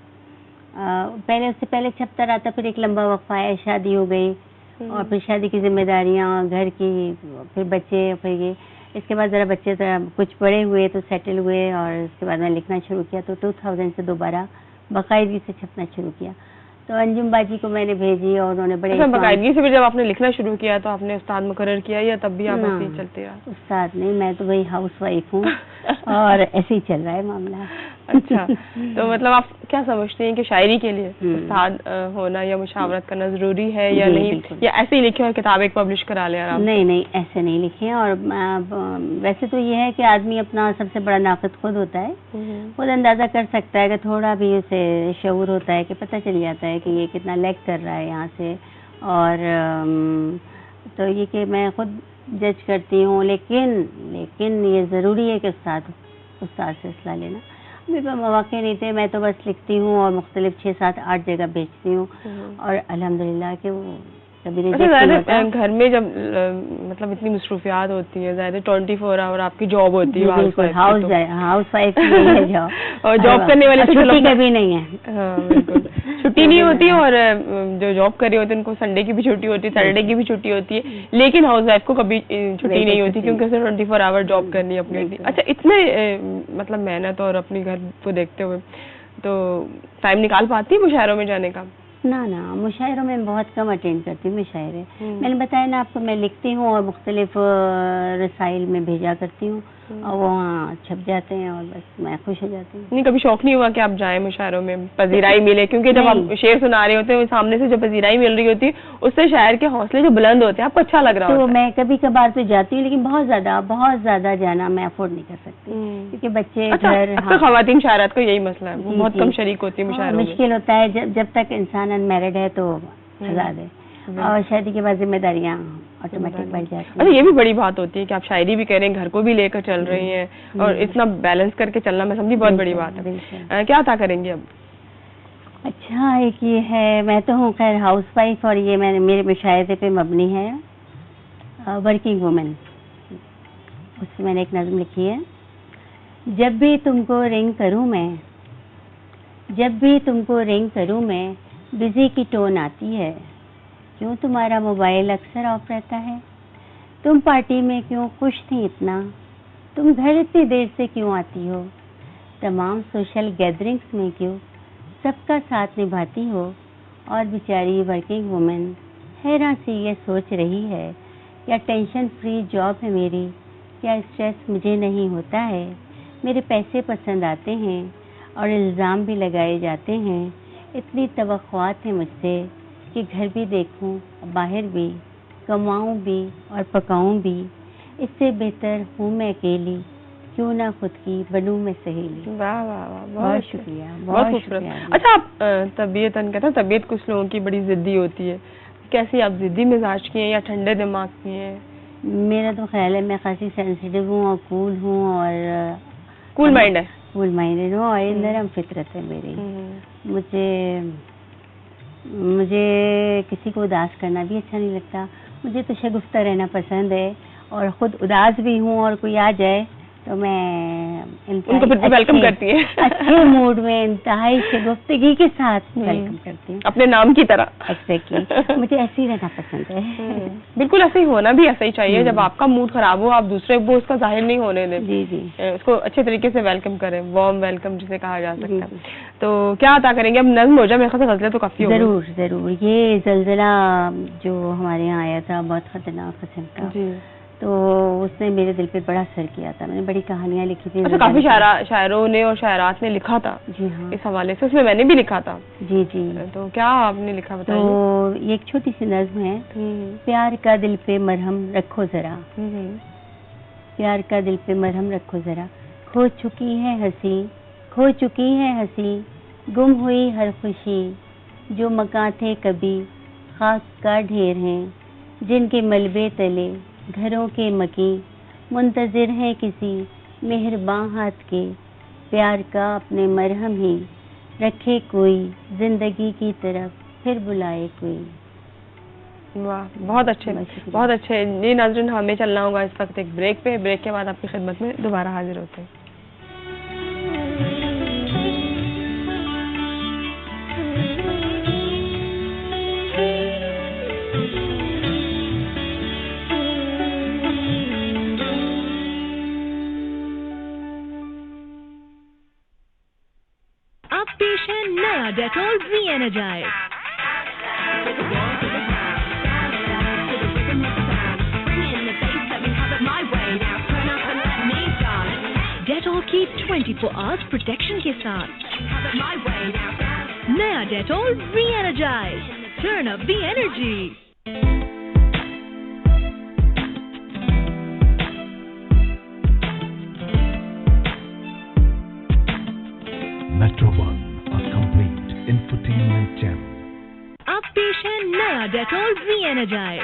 پہلے اس سے پہلے چھپتا رہا، پھر ایک لمبا وقفہ ہے، شادی ہو گئی اور پھر شادی کی ذمہ داریاں گھر کی، پھر بچے، پھر یہ، اس کے بعد ذرا بچے کچھ بڑے ہوئے تو سیٹل ہوئے، اور اس کے بعد میں لکھنا شروع کیا تو 2000 سے دوبارہ باقاعدگی سے چھپنا شروع کیا۔ تو انجم باجی کو میں نے بھیجی اور انہوں نے بڑے باقاعدگی سے، پھر جب آپ نے لکھنا شروع کیا تو آپ نے استاد مقرر کیا یا تب بھی آپ ایسے ہی چلتے رہا؟ استاد نہیں، میں تو وہی ہاؤس وائف ہوں اور ایسے ہی چل رہا ہے معاملہ۔ اچھا، تو مطلب آپ کیا سمجھتے ہیں کہ شاعری کے لیے استاد ہونا یا مشاورت کرنا ضروری ہے یا نہیں، یا ایسے ہی لکھے اور کتاب ایک پبلش کرا لیں آرام سے؟ نہیں، ایسے نہیں لکھے، اور ویسے تو یہ ہے کہ آدمی اپنا سب سے بڑا ناقد خود ہوتا ہے، خود اندازہ کر سکتا ہے، کہ تھوڑا بھی اسے شعور ہوتا ہے کہ پتہ چل جاتا ہے کہ یہ کتنا لیگ کر رہا ہے یہاں سے، اور تو یہ کہ میں خود جج کرتی ہوں، لیکن یہ ضروری ہے کہ استاد سے اصلاح لینا۔ میرے پاس مواقع نہیں تھے, میں تو بس لکھتی ہوں اور مختلف 6, 7, 8 جگہ بھیجتی ہوں, اور الحمدللہ کہ وہ کبھی گھر میں جب مطلب اتنی مصروفیات ہوتی ہیں, ظاہر 24 آور آپ کی جاب ہوتی ہے, ہاؤس وائف اور جاب کرنے والے چھٹی کبھی نہیں ہے. ہاں بالکل, چھٹی نہیں ہوتی, اور جو جاب کر رہے ہوتے ہیں ان کو سنڈے کی بھی چھٹی ہوتی ہے, سیٹرڈے کی بھی چھٹی ہوتی ہے, لیکن ہاؤس وائف کو کبھی چھٹی نہیں ہوتی کیونکہ اسے 24 آور جاب کرنی اپنی ہوتی. اچھا, اتنے مطلب محنت اور اپنی گھر کو دیکھتے ہوئے تو ٹائم نکال پاتی ہے مشاعروں میں جانے کا؟ نا مشاعروں میں بہت کم اٹینڈ کرتی ہوں مشاعرے. میں نے بتایا نا آپ کو, میں لکھتی ہوں اور مختلف رسائل میں بھیجا کرتی ہوں, اور وہ وہاں چھپ جاتے ہیں اور بس میں خوش ہو جاتی ہوں. نہیں, کبھی شوق نہیں ہوا کہ آپ جائیں مشاعروں میں, پذیرائی ملے؟ کیونکہ جب آپ شعر سنا رہے ہوتے ہیں سامنے سے جو پذیرائی مل رہی ہوتی ہے اس سے شاعر کے حوصلے جو بلند ہوتے ہیں آپ کو اچھا لگ رہا ہوتا ہے. تو میں کبھی کبھار تو جاتی ہوں, لیکن بہت زیادہ جانا میں افورڈ نہیں کر سکتی کیونکہ بچے گھر. خواتین شاعرات کا یہی مسئلہ ہے, وہ بہت کم شریک ہوتی ہے مشاعروں میں. مشکل ہوتا ہے جب تک انسان انمیرڈ ہے تو آزاد ہے, اور شادی کے بعد ذمہ داریاں آٹومیٹک بڑھ جاتی ہیں. اچھا, یہ بھی بڑی بات ہوتی ہے کہ آپ شاعری بھی کر رہے ہیں, گھر کو بھی لے کر چل رہی ہیں, اور اتنا بیلنس کر کے چلنا میں سمجھی بہت بڑی بات ہے. کیا عطا کریں گے اب؟ اچھا, ایک یہ ہے, میں تو ہوں خیر ہاؤس وائف, اور یہ میرے مشاعرے پہ مبنی ہے ورکنگ وومن. اس سے میں نے ایک نظم لکھی ہے. جب بھی تم کو رنگ کروں میں بزی کی ٹون آتی ہے, کیوں تمہارا موبائل اکثر آف رہتا ہے, تم پارٹی میں کیوں خوش تھی اتنا, تم گھر اتنی دیر سے کیوں آتی ہو, تمام سوشل گیدرنگز میں کیوں سب کا ساتھ نبھاتی ہو, اور بیچاری ورکنگ وومن حیران سی یہ سوچ رہی ہے, کیا ٹینشن فری جاب ہے میری, کیا اسٹریس مجھے نہیں ہوتا ہے, میرے پیسے پسند آتے ہیں اور الزام بھی لگائے جاتے ہیں, اتنی توقعات ہیں مجھ سے کہ گھر بھی دیکھوں, باہر بھی, کماؤں بھی اور پکاؤں بھی, اس سے بہتر ہوں میں اکیلی, کیوں نہ خود کی بنوں میں سہیلی. واہ واہ واہ, بہت شکریہ, بہت خوبصورت. اچھا, آپ طبیعت کچھ لوگوں کی بڑی ضدی ہوتی ہے, کیسی آپ ضدی مزاج کی ہیں یا ٹھنڈے دماغ کی ہیں؟ میرا تو خیال ہے میں خاصی سینسیٹیو ہوں اور کول ہوں, اور کول مائنڈ ہے, کول مائنڈ ہوں, اور نرم فطرت ہے میری. مجھے کسی کو اداس کرنا بھی اچھا نہیں لگتا, مجھے تو شگفتہ رہنا پسند ہے, اور خود اداس بھی ہوں اور کوئی آ جائے تو میں ان کو پھر ویلکم کرتی ہے, اچھے موڈ میں انتہائی شگفتگی کے ساتھ ویلکم کرتی ہوں, اپنے نام کی طرح. ایگزیکٹلی, مجھے ایسے ہی رہنا پسند ہے. بالکل ایسے ہی ہونا بھی ایسا ہی چاہیے. جب آپ کا موڈ خراب ہو آپ دوسرے کو اس کا ظاہر نہیں ہونے دیں, اس کو اچھے طریقے سے ویلکم کریں, وارم ویلکم جسے کہا جا سکتا ہے. تو کیا عطا کریں گے اب؟ نظم ہو جائے, میرے خیال سے غزلیں تو کافی ہوگی. ضرور. یہ زلزلہ جو ہمارے یہاں آیا تھا بہت خطرناک قسم کا, تو اس نے میرے دل پہ بڑا اثر کیا تھا. میں نے بڑی کہانیاں لکھی تھی. اچھا, کافی شاعروں نے اور شاعرات نے لکھا تھا. جی ہاں, اس حوالے سے, اس میں نے بھی لکھا تھا. جی. تو کیا آپ نے لکھا بتائیے؟ تو یہ ایک چھوٹی سی نظم ہے. پیار کا دل پہ مرہم رکھو ذرا, پیار کا دل پہ مرہم رکھو ذرا, کھو چکی ہے ہنسی, گم ہوئی ہر خوشی, جو مکاں تھے کبھی خاک کا ڈھیر ہیں, جن کے ملبے تلے گھروں کے مکی, منتظر ہیں کسی مہرباں ہاتھ کے, پیار کا اپنے مرہم ہی رکھے کوئی, زندگی کی طرف پھر بلائے کوئی. واہ, بہت اچھے, بہت اچھے. جی ناظرین, ہمیں چلنا ہوگا اس وقت ایک بریک پہ. بریک کے بعد آپ کی خدمت میں دوبارہ حاضر ہوتے ہیں. اب پیش ہے نیا ڈیٹول ری اینرجائز. ڈیٹول کی 24 آورس پروٹیکشن کے ساتھ نیا Dettol reenergize. Turn up the energy. Metro One, a complete infotainment channel. اب پیش ہے نیا Dettol reenergize.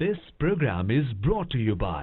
This program is brought to you by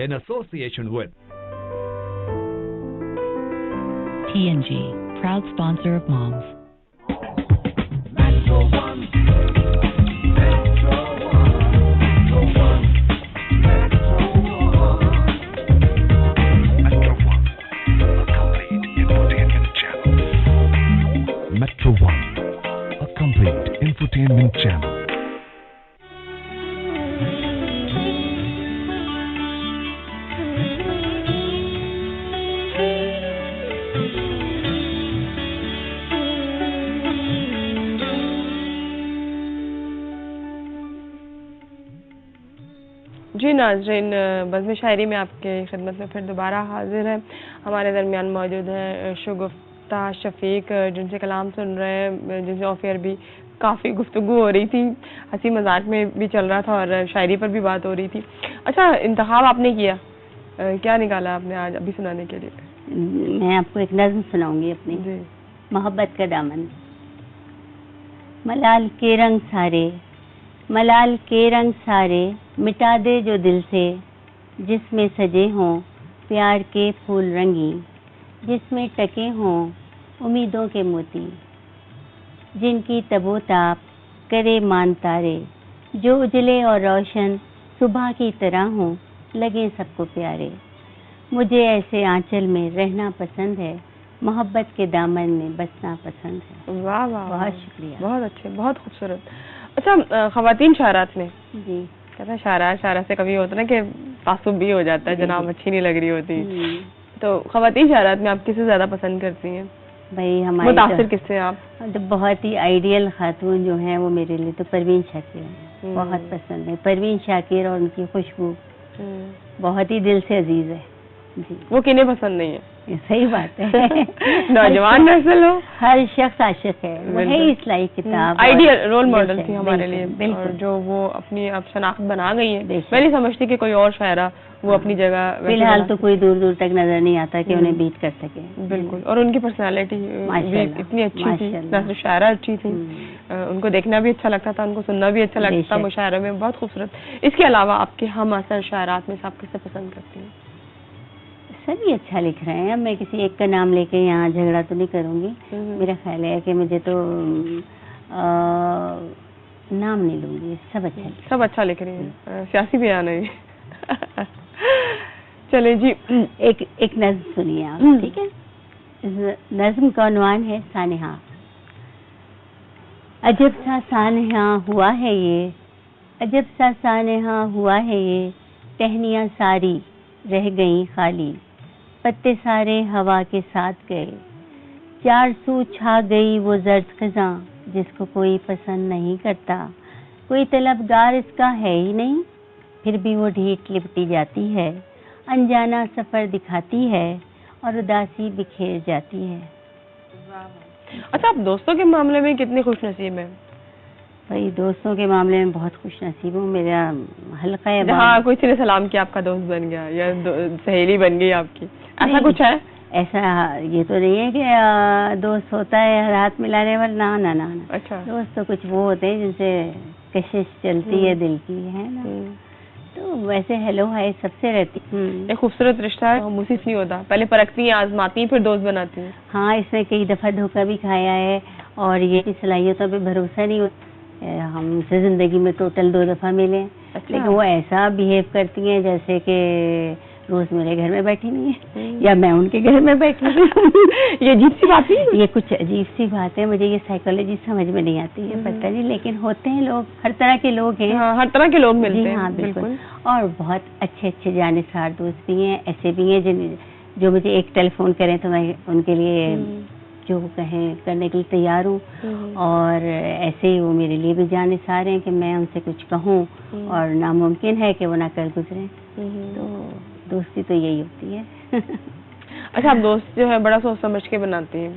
in association with TNG, proud sponsor of Moms. Metro One, a complete infotainment channel. جی ناظرین، بزم شاعری میں آپ کے خدمت میں پھر دوبارہ حاضر ہیں. ہمارے درمیان موجود ہیں شگفتہ شفیق، جن سے کلام سن رہے ہیں، جن سے آف ایئر بھی کافی گفتگو ہو رہی تھی، ہنسی مذاق میں بھی چل رہا تھا اور شاعری پر بھی بات ہو رہی تھی. اچھا، انتخاب آپ نے کیا، کیا نکالا آپ نے آج ابھی سنانے کے لیے؟ میں آپ کو ایک نظم سناؤں گی اپنی. جی. محبت کا دامن. ملال کے رنگ سارے، ملال کے رنگ سارے مٹا دے جو دل سے، جس میں سجے ہوں پیار کے پھول رنگی، جس میں ٹکے ہوں امیدوں کے موتی، جن کی تب و تاب کرے مان تارے، جو اجلے اور روشن صبح کی طرح ہوں لگے سب کو پیارے. مجھے ایسے آنچل میں رہنا پسند ہے، محبت کے دامن میں بسنا پسند ہے. واہ واہ، بہت شکریہ. بہت اچھے، بہت خوبصورت. اچھا، خواتین شاعرات میں جی کہتے ہیں شاعرہ سے کبھی ہوتا نا کہ تعصب بھی ہو جاتا ہے، جناب اچھی نہیں لگ رہی ہوتی، تو خواتین شاعرات میں آپ کسے زیادہ پسند کرتی ہیں؟ بھائی ہمارے متاثر کس سے آپ؟ بہت ہی آئیڈیل خاتون جو ہیں وہ میرے لیے تو پروین شاکر ہیں، بہت پسند ہے. پروین شاکر اور ان کی خوشبو بہت ہی دل سے عزیز ہے. جی. وہ کنہیں پسند نہیں ہے؟ صحیح بات ہے. نوجوان نسل ہو، ہر شخص عاشق ہے. وہ ہے اسلائی کتاب، آئیڈیل رول ماڈل تھی ہمارے لیے، بالکل. جو وہ اپنی اب شناخت بنا گئی ہے. میں نہیں سمجھتی کہ کوئی اور شاعرہ وہ اپنی جگہ فی الحال تو کوئی دور دور تک نظر نہیں آتا کہ انہیں بیٹ کر سکے. بالکل. اور ان کی پرسنالٹی اتنی اچھی تھی، نہ صرف شاعرہ اچھی تھی، ان کو دیکھنا بھی اچھا لگتا تھا، ان کو سننا بھی اچھا لگتا تھا، مشاعرے میں بہت خوبصورت. اس کے علاوہ آپ کے ہم اثر شاعرات میں آپ کسے پسند کرتی ہیں؟ سبھی اچھا لکھ رہے ہیں. اب میں کسی ایک کا نام لے کے یہاں جھگڑا تو نہیں کروں گی. میرا خیال ہے کہ مجھے تو نام نہیں لوں گی، سب اچھا لکھ رہی ہیں. سیاسی بھی آنا ہے. چلے جی، ایک نظم سنیے آپ. ٹھیک ہے. نظم کا عنوان ہے سانحہ. عجب سا سانحہ ہوا ہے یہ، عجب سا سانحہ ہوا ہے یہ، ٹہنیاں ساری رہ گئیں خالی، پتے سارے ہوا کے ساتھ گئے، چار سو چھا گئی وہ زرد خزاں جس کو کوئی پسند نہیں کرتا، کوئی طلبگار اس کا ہے ہی نہیں، پھر بھی وہ ڈھیٹ لپٹی جاتی ہے، انجانا سفر دکھاتی ہے اور اداسی بکھیر جاتی ہے. اچھا، آپ دوستوں کے معاملے میں کتنی خوش نصیب ہیں؟ بھائی دوستوں کے معاملے میں بہت خوش نصیب ہوں. میرا حلقہ ہے، ہاں، کوئی نے سلام کیا آپ کا دوست بن گیا یا سہیلی بن گئی آپ کی، ایسا کچھ ہے؟ ایسا یہ تو نہیں ہے کہ دوست ہوتا ہے ہاتھ ملانے والا، نہ نہ. اچھا. دوست تو کچھ وہ ہوتے ہیں جن سے کشش چلتی ہے دل کی، ہے نا. تو ویسے ہیلو ہائی سب سے رہتی. ایک خوبصورت رشتہ ہے، مصیف نہیں ہوتا، پہلے پرکھتی ہیں، آزماتی ہیں، پھر دوست بناتی ہیں. ہاں، اس میں کئی دفعہ دھوکہ بھی کھایا ہے اور یہ صلاحیتوں پہ بھروسہ نہیں ہوتا. ہم سے زندگی میں ٹوٹل 2 دفعہ ملے، لیکن وہ ایسا بہیو کرتی ہیں جیسے کہ روز میرے گھر میں بیٹھی نہیں ہے یا میں ان کے گھر میں بیٹھی ہوں. یہ عجیب سی بات ہے، یہ کچھ عجیب سی بات ہے. مجھے یہ سائیکولوجی سمجھ میں نہیں آتی ہے، پتہ نہیں، لیکن ہوتے ہیں لوگ، ہر طرح کے لوگ ہیں، ہر طرح کے لوگ ملتے ہیں. ہاں بالکل. اور بہت اچھے اچھے جانثار دوست بھی ہیں، ایسے بھی ہیں جو مجھے ایک ٹیلی فون کریں تو میں ان کے لیے جو کہیں کرنے کے لیے تیار ہوں. اور ایسے ہی وہ میرے لیے بھی جانثار ہیں کہ میں ان سے کچھ کہوں اور ناممکن ہے کہ وہ نہ کر گزریں. تو دوستی تو یہی ہوتی ہے. اچھا، آپ دوست جو ہے بڑا سوچ سمجھ کے بناتی ہیں؟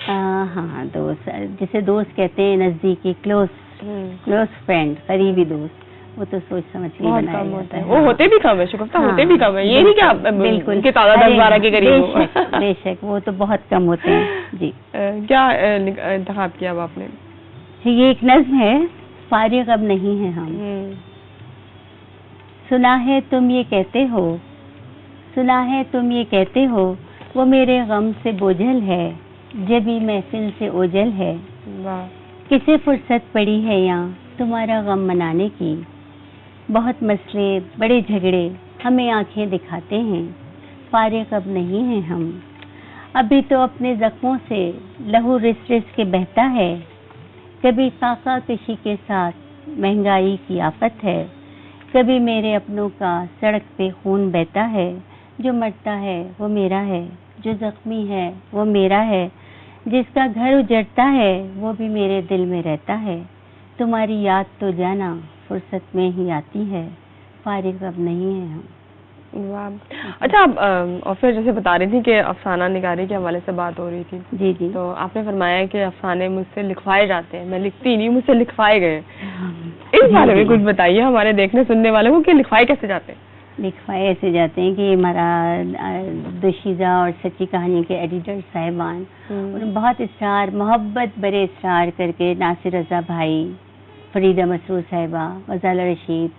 ہاں، دوست جسے دوست کہتے ہیں، نزدیکی کلوز فرینڈ، قریبی دوست، وہ تو سوچ سمجھ کے بنایا جاتا ہے. وہ ہوتے بھی کم ہے شگفتہ، ہوتے بھی کم ہے، یہ نہیں کہ آپ بالکل کہ تعداد 10-12 کے قریب ہو. بے شک وہ تو بہت کم ہوتے ہیں. جی. کیا انتخاب کیا اب آپ نے؟ یہ ایک نظم ہے، فارغ اب نہیں ہے ہم. سنا ہے تم یہ کہتے ہو، سنا ہے تم یہ کہتے ہو، وہ میرے غم سے بوجھل ہے، جبھی محفل سے اوجل ہے. کسے فرصت پڑی ہے یہاں تمہارا غم منانے کی، بہت مسئلے بڑے جھگڑے ہمیں آنکھیں دکھاتے ہیں، فارغ اب نہیں ہیں ہم. ابھی تو اپنے زخموں سے لہو رس رس کے بہتا ہے، کبھی فاقہ کشی کے ساتھ مہنگائی کی آفت ہے، کبھی میرے اپنوں کا سڑک پہ خون بہتا ہے. جو مرتا ہے وہ میرا ہے، جو زخمی ہے وہ میرا ہے، جس کا گھر اجڑتا ہے وہ بھی میرے دل میں رہتا ہے. تمہاری یاد تو جانا فرصت میں ہی آتی ہے، فارغ اب نہیں ہیں ہم. اچھا اور پھر جیسے بتا رہی تھی کہ افسانہ نگاری کے حوالے سے بات ہو رہی تھی. جی جی. تو آپ نے فرمایا کہ افسانے مجھ سے لکھوائے جاتے ہیں, میں لکھتی نہیں, مجھ سے لکھوائے گئے. اس بارے میں کچھ بتائیے ہمارے دیکھنے سننے والوں کو کہ لکھوائے کیسے جاتے ہیں؟ لکھوائے ایسے جاتے ہیں کہ ہمارا دوشیزہ اور سچی کہانی کے ایڈیٹر صاحبان انہوں نے بہت اصرار, محبت برے اصرار کر کے, ناصر رضا بھائی, فریدہ مسرور صاحبہ, غزالہ رشید,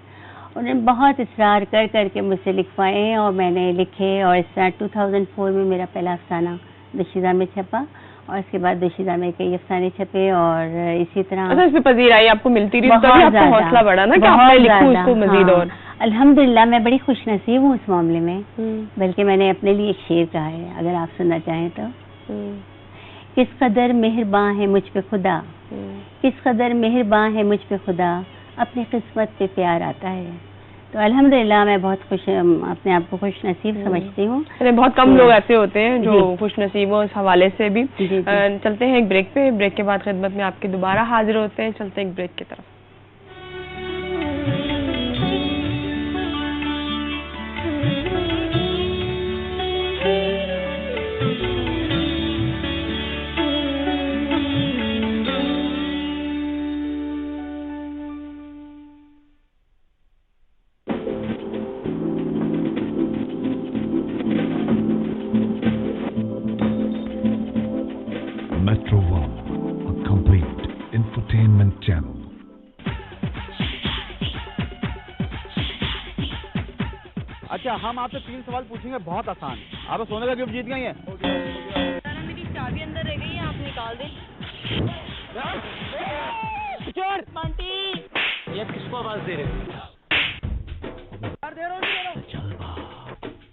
انہوں نے بہت اصرار کر کے مجھ سے لکھوائے ہیں اور میں نے لکھے. اور اس طرح 2004 میں میرا پہلا افسانہ دوشیزہ میں چھپا اور اس کے بعد دوشیزہ میں کئی افسانے چھپے. اور اسی طرح اس میں پذیرائی آپ کو ملتی رہی تو آپ کا حوصلہ بڑھا نا کہ آپ نے لکھوں اس کو مزید. اور الحمدللہ میں بڑی خوش نصیب ہوں اس معاملے میں. بلکہ میں نے اپنے لیے ایک شعر کہا ہے, اگر آپ سننا چاہیں تو. کس قدر مہرباں ہے مجھ پہ خدا, کس قدر مہرباں ہے مجھ پہ خدا, اپنی قسمت پہ پیار آتا ہے. تو الحمدللہ میں بہت خوش, اپنے آپ کو خوش نصیب سمجھتی ہوں. بہت کم لوگ ایسے ہوتے ہیں جو خوش نصیب ہوں اس حوالے سے بھی. چلتے ہیں ایک بریک پہ, بریک کے بعد خدمت میں آپ کے دوبارہ حاضر ہوتے ہیں. چلتے ہیں ایک بریک کی طرف. Metro One, a complete infotainment channel. اچھا ہم آپ سے 3 سوال پوچھیں گے, بہت آسان. آپ سونے کا گفٹ جیت گئی ہیں. میری چابی اندر رہ گئی ہے, آپ نکال دیں. یہ کس کو آواز دے رہے ہیں؟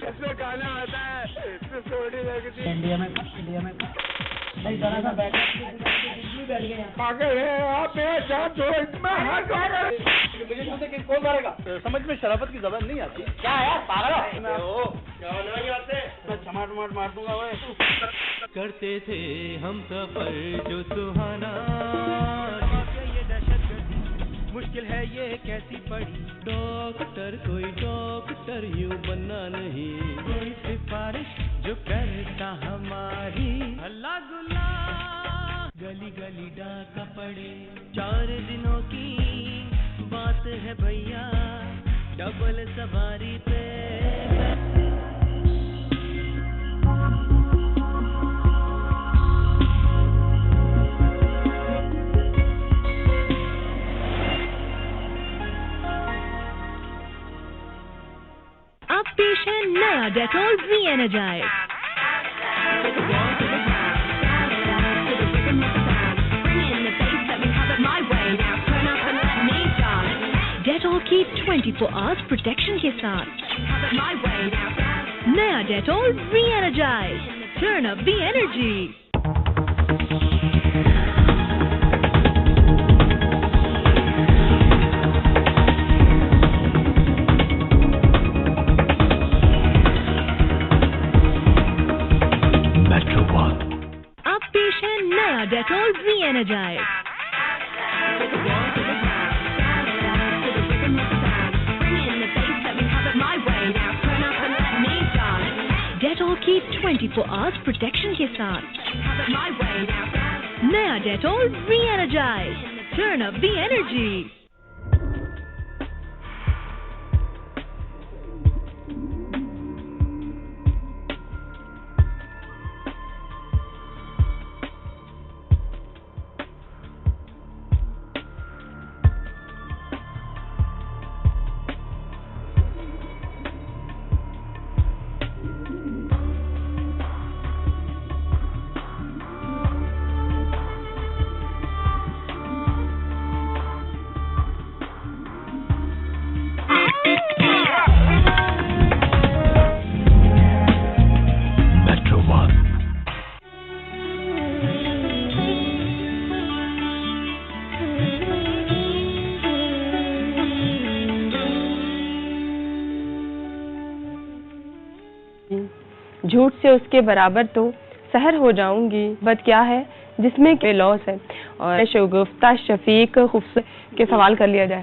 اس میں گانا آتا ہے, سونے لگتی ہے. انڈیا میں کون مارے گا؟ سمجھ میں شرافت کی زبان نہیں آتی. کیا ہے پاگل چماٹ ماٹ مار دوں گا. کرتے تھے ہم سفر جو سہانا, مشکل ہے یہ کیسی پڑی. ڈاکٹر کوئی ڈاکٹر یوں بننا نہیں, کوئی سفارش جو کرتا ہماری. اللہ گلا گلی گلی ڈاکہ پڑے. 4 دنوں کی بات ہے بھیا, ڈبل سواری پہ. اب پیش ہے نیا ڈیٹول ری اینرجائز. ڈیٹول کی 24 آورس پروٹیکشن کے ساتھ نیا Dettol reenergize. Turn up the energy. اب پیش ہے نیا ڈیٹول ری اینرجائز. ڈیٹول کی 24 آورس پروٹیکشن کے ساتھ نیا Dettol reenergize. Turn up the energy. جھوٹ سے اس کے برابر تو سحر ہو جاؤں گی. بد کیا ہے جس میں کہ لاس ہے. اور شگفتہ شفیق خوبصورت کے سوال کر لیا جائے.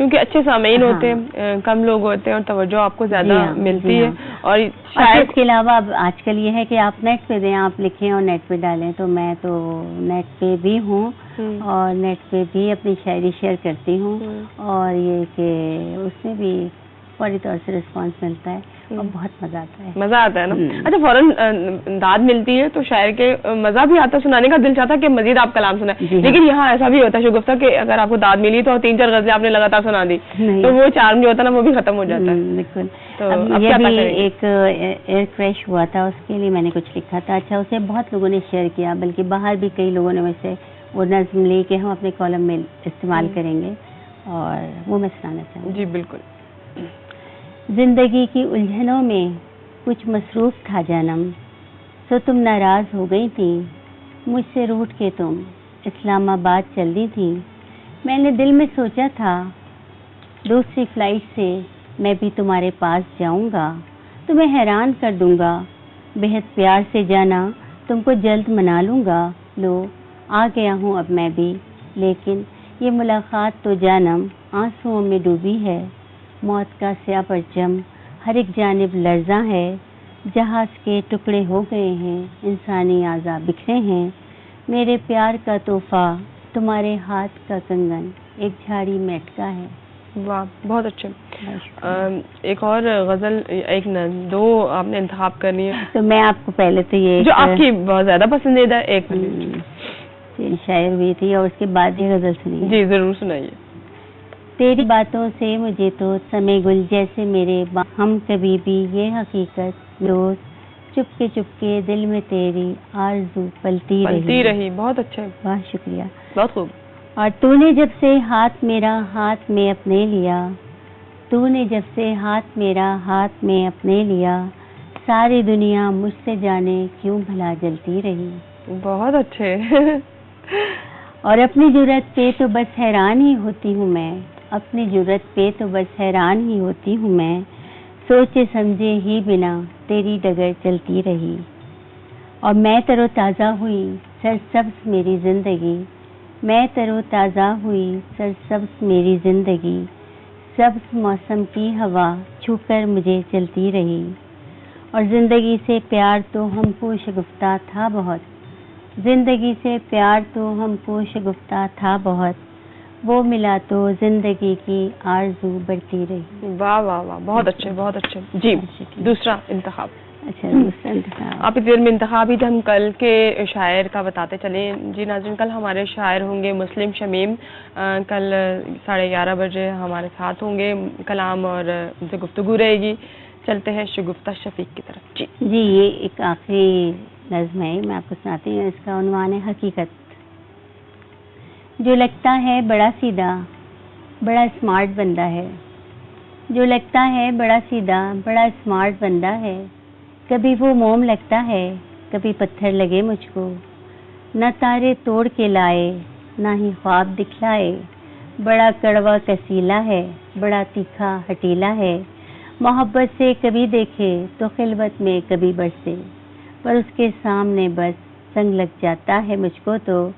کیونکہ اچھے سامعین ہوتے ہیں، کم لوگ ہوتے ہیں اور توجہ آپ کو زیادہ ملتی ہے. اور اس کے علاوہ اب آج کل یہ ہے کہ آپ نیٹ پہ دیں، آپ لکھیں اور نیٹ پہ ڈالیں. تو میں تو نیٹ پہ بھی ہوں اور نیٹ پہ بھی اپنی شاعری شیئر کرتی ہوں، اور یہ کہ اس میں بھی فوری طور سے رسپانس ملتا ہے اور بہت مزہ آتا ہے. مزہ آتا ہے نا. اچھا، فوراً داد ملتی ہے تو شاعر کے مزہ بھی آتا ہے، سنانے کا دل چاہتا ہے کہ مزید آپ کلام سنائیں. لیکن یہاں ایسا بھی ہوتا ہے شگفتہ کہ اگر آپ کو داد ملی تو 3-4 غزلیں آپ نے لگاتار سنا دی تو وہ چارم جو ہوتا ہے نا وہ بھی ختم ہو جاتا ہے. بالکل. یہ بھی ایک ایئر کریش ہوا تھا، اس کے لیے میں نے کچھ لکھا تھا. اچھا، اسے بہت لوگوں نے شیئر کیا، بلکہ باہر بھی کئی لوگوں نے ویسے وہ نظم لی کہ ہم اپنے کالم میں استعمال کریں گے، اور وہ میں سنانا چاہوں گی. جی بالکل. زندگی کی الجھنوں میں کچھ مصروف تھا جنم، سو تم ناراض ہو گئی تھی مجھ سے روٹ کے، تم اسلام آباد چل دی تھی. میں نے دل میں سوچا تھا دوسری فلائٹ سے میں بھی تمہارے پاس جاؤں گا، تمہیں حیران کر دوں گا، بہت پیار سے جانا تم کو جلد منا لوں گا. لو آ گیا ہوں اب میں بھی، لیکن یہ ملاقات تو جانم آنسوؤں میں ڈوبی ہے. موت کا سیاہ پرچم ہر ایک جانب لرزاں ہے، جہاز کے ٹکڑے ہو گئے ہیں، انسانی اعضاء بکھرے ہیں. میرے پیار کا تحفہ تمہارے ہاتھ کا کنگن ایک جھاڑی میں اٹکا ہے. واہ، بہت اچھے. ایک اور غزل، ایک دو آپ نے انتخاب کرنی ہے. تو میں آپ کو پہلے تو یہ جو آپ کی بہت زیادہ پسندیدہ ایک شاعر ہوئی تھی اور اس کے بعد یہ غزل سنی. جی ضرور سنائیے. تیری باتوں سے مجھے تو سمے گل جیسے میرے ہم کبھی بھی یہ حقیقت روز چپ کے دل میں تیری آرزو پلتی رہی. بہت اچھا. بہت شکریہ. بہت خوب. اور تو نے جب سے ہاتھ میرا ہاتھ میں اپنے لیا، تو نے جب سے ہاتھ میرا ہاتھ میں اپنے لیا، ساری دنیا مجھ سے جانے کیوں بھلا جلتی رہی. بہت اچھے. اور اپنی جرت پہ تو بس حیران ہی ہوتی ہوں میں، اپنی جرت پہ تو بس حیران ہی ہوتی ہوں میں، سوچے سمجھے ہی بنا تیری ڈگر چلتی رہی. اور میں تر و تازہ ہوئی سرسبز میری زندگی، میں تر و تازہ ہوئی سرسبز میری زندگی، سبز موسم کی ہوا چھو کر مجھے چلتی رہی. اور زندگی سے پیار تو ہم کو شگفتہ تھا بہت، زندگی سے پیار تو ہم کو شگفتہ تھا بہت، وہ ملا تو زندگی کی آرزو بڑھتی رہی. واہ واہ واہ، بہت اچھے بہت اچھے. جی دوسرا انتخاب. اچھا، دوسرا انتخاب آپ اتنی دیر میں انتخاب ہی تھے، ہم کل کے شاعر کا بتاتے چلیں. جی ناظرین، کل ہمارے شاعر ہوں گے مسلم شمیم، کل 11:30 بجے ہمارے ساتھ ہوں گے. کلام اور ان سے گفتگو رہے گی. چلتے ہیں شگفتہ شفیق کی طرف. جی یہ ایک آخری نظم ہے، میں آپ کو سناتی ہوں. اس کا عنوان ہے حقیقت. جو لگتا ہے بڑا سیدھا بڑا اسمارٹ بندہ ہے، جو لگتا ہے بڑا سیدھا بڑا اسمارٹ بندہ ہے، کبھی وہ موم لگتا ہے کبھی پتھر لگے مجھ کو، نہ تارے توڑ کے لائے نہ ہی خواب دکھلائے، بڑا کڑوا کسیلا ہے بڑا تیکھا ہٹیلا ہے، محبت سے کبھی دیکھے تو خلوت میں کبھی برسے، پر اس کے سامنے بس سنگ لگ جاتا ہے مجھ کو. تو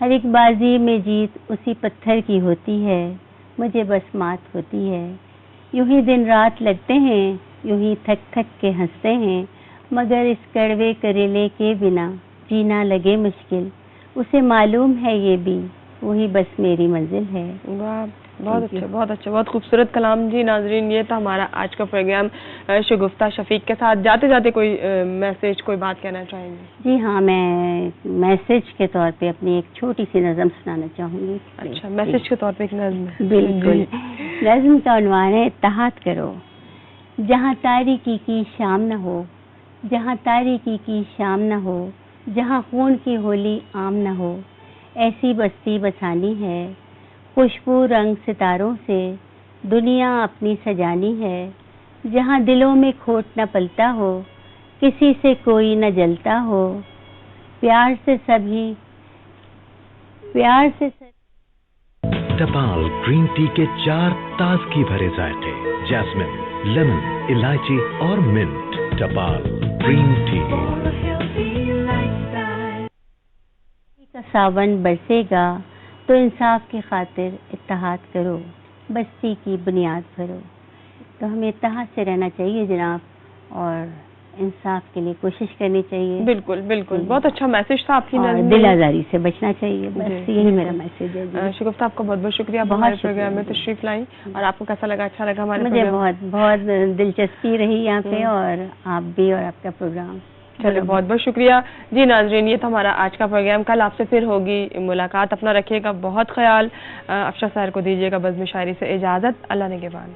ہر ایک بازی میں جیت اسی پتھر کی ہوتی ہے، مجھے بس مات ہوتی ہے. یوں ہی دن رات لگتے ہیں، یوں ہی تھک تھک کے ہنستے ہیں، مگر اس کڑوے کریلے کے بنا جینا لگے مشکل، اسے معلوم ہے یہ بھی وہی بس میری منزل ہے. واہ، بہت اچھا بہت اچھا، بہت خوبصورت کلام. جی ناظرین، یہ تھا ہمارا آج کا پروگرام شگفتہ شفیق کے ساتھ. جاتے جاتے کوئی میسج، کوئی بات کہنا چاہیں گے؟ جی ہاں، میں میسج کے طور پہ اپنی ایک چھوٹی سی نظم سنانا چاہوں گی. اچھا، میسج کے طور پہ ایک نظم؟ بالکل. نظم کا عنوان ہے اتحاد کرو. جہاں تاریکی کی شام نہ ہو، جہاں تاریکی کی شام نہ ہو، جہاں خون کی ہولی عام نہ ہو، ایسی بستی بسانی ہے، خوشبو رنگ ستاروں سے دنیا اپنی سجانی ہے، جہاں دلوں میں کھوٹ نہ پلتا ہو، کسی سے کوئی نہ جلتا ہو، پیار سے سبھی ٹپال گرین ٹی کے 4 تازگی بھرے ذائقے، جیسمن، لیمن، الائچی اور منٹ. ٹپال green tea. کا ساون برسے گا تو انصاف کی خاطر اتحاد کرو. بستی کی بنیاد بھرو. تو ہمیں اتحاد سے رہنا چاہیے جناب اور انصاف کے لیے کوشش کرنی چاہیے. بالکل بالکل, بہت اچھا میسج تھا آپ کی. دل آزاری سے بچنا چاہیے, بس یہی میرا میسج ہے. شگفتہ آپ کا بہت بہت شکریہ ہمارے پروگرام میں تشریف لائیں. اور آپ کو کیسا لگا؟ اچھا لگا ہمارے مجھے بہت بہت دلچسپی رہی یہاں پہ, اور آپ بھی اور آپ کا پروگرام. چلے بہت بہت شکریہ. جی ناظرین, یہ تھا ہمارا آج کا پروگرام. کل آپ سے پھر ہوگی ملاقات. اپنا رکھیے گا بہت خیال. افشا سحر کو دیجیے گا بزم شاعری سے اجازت. اللہ نگہبان.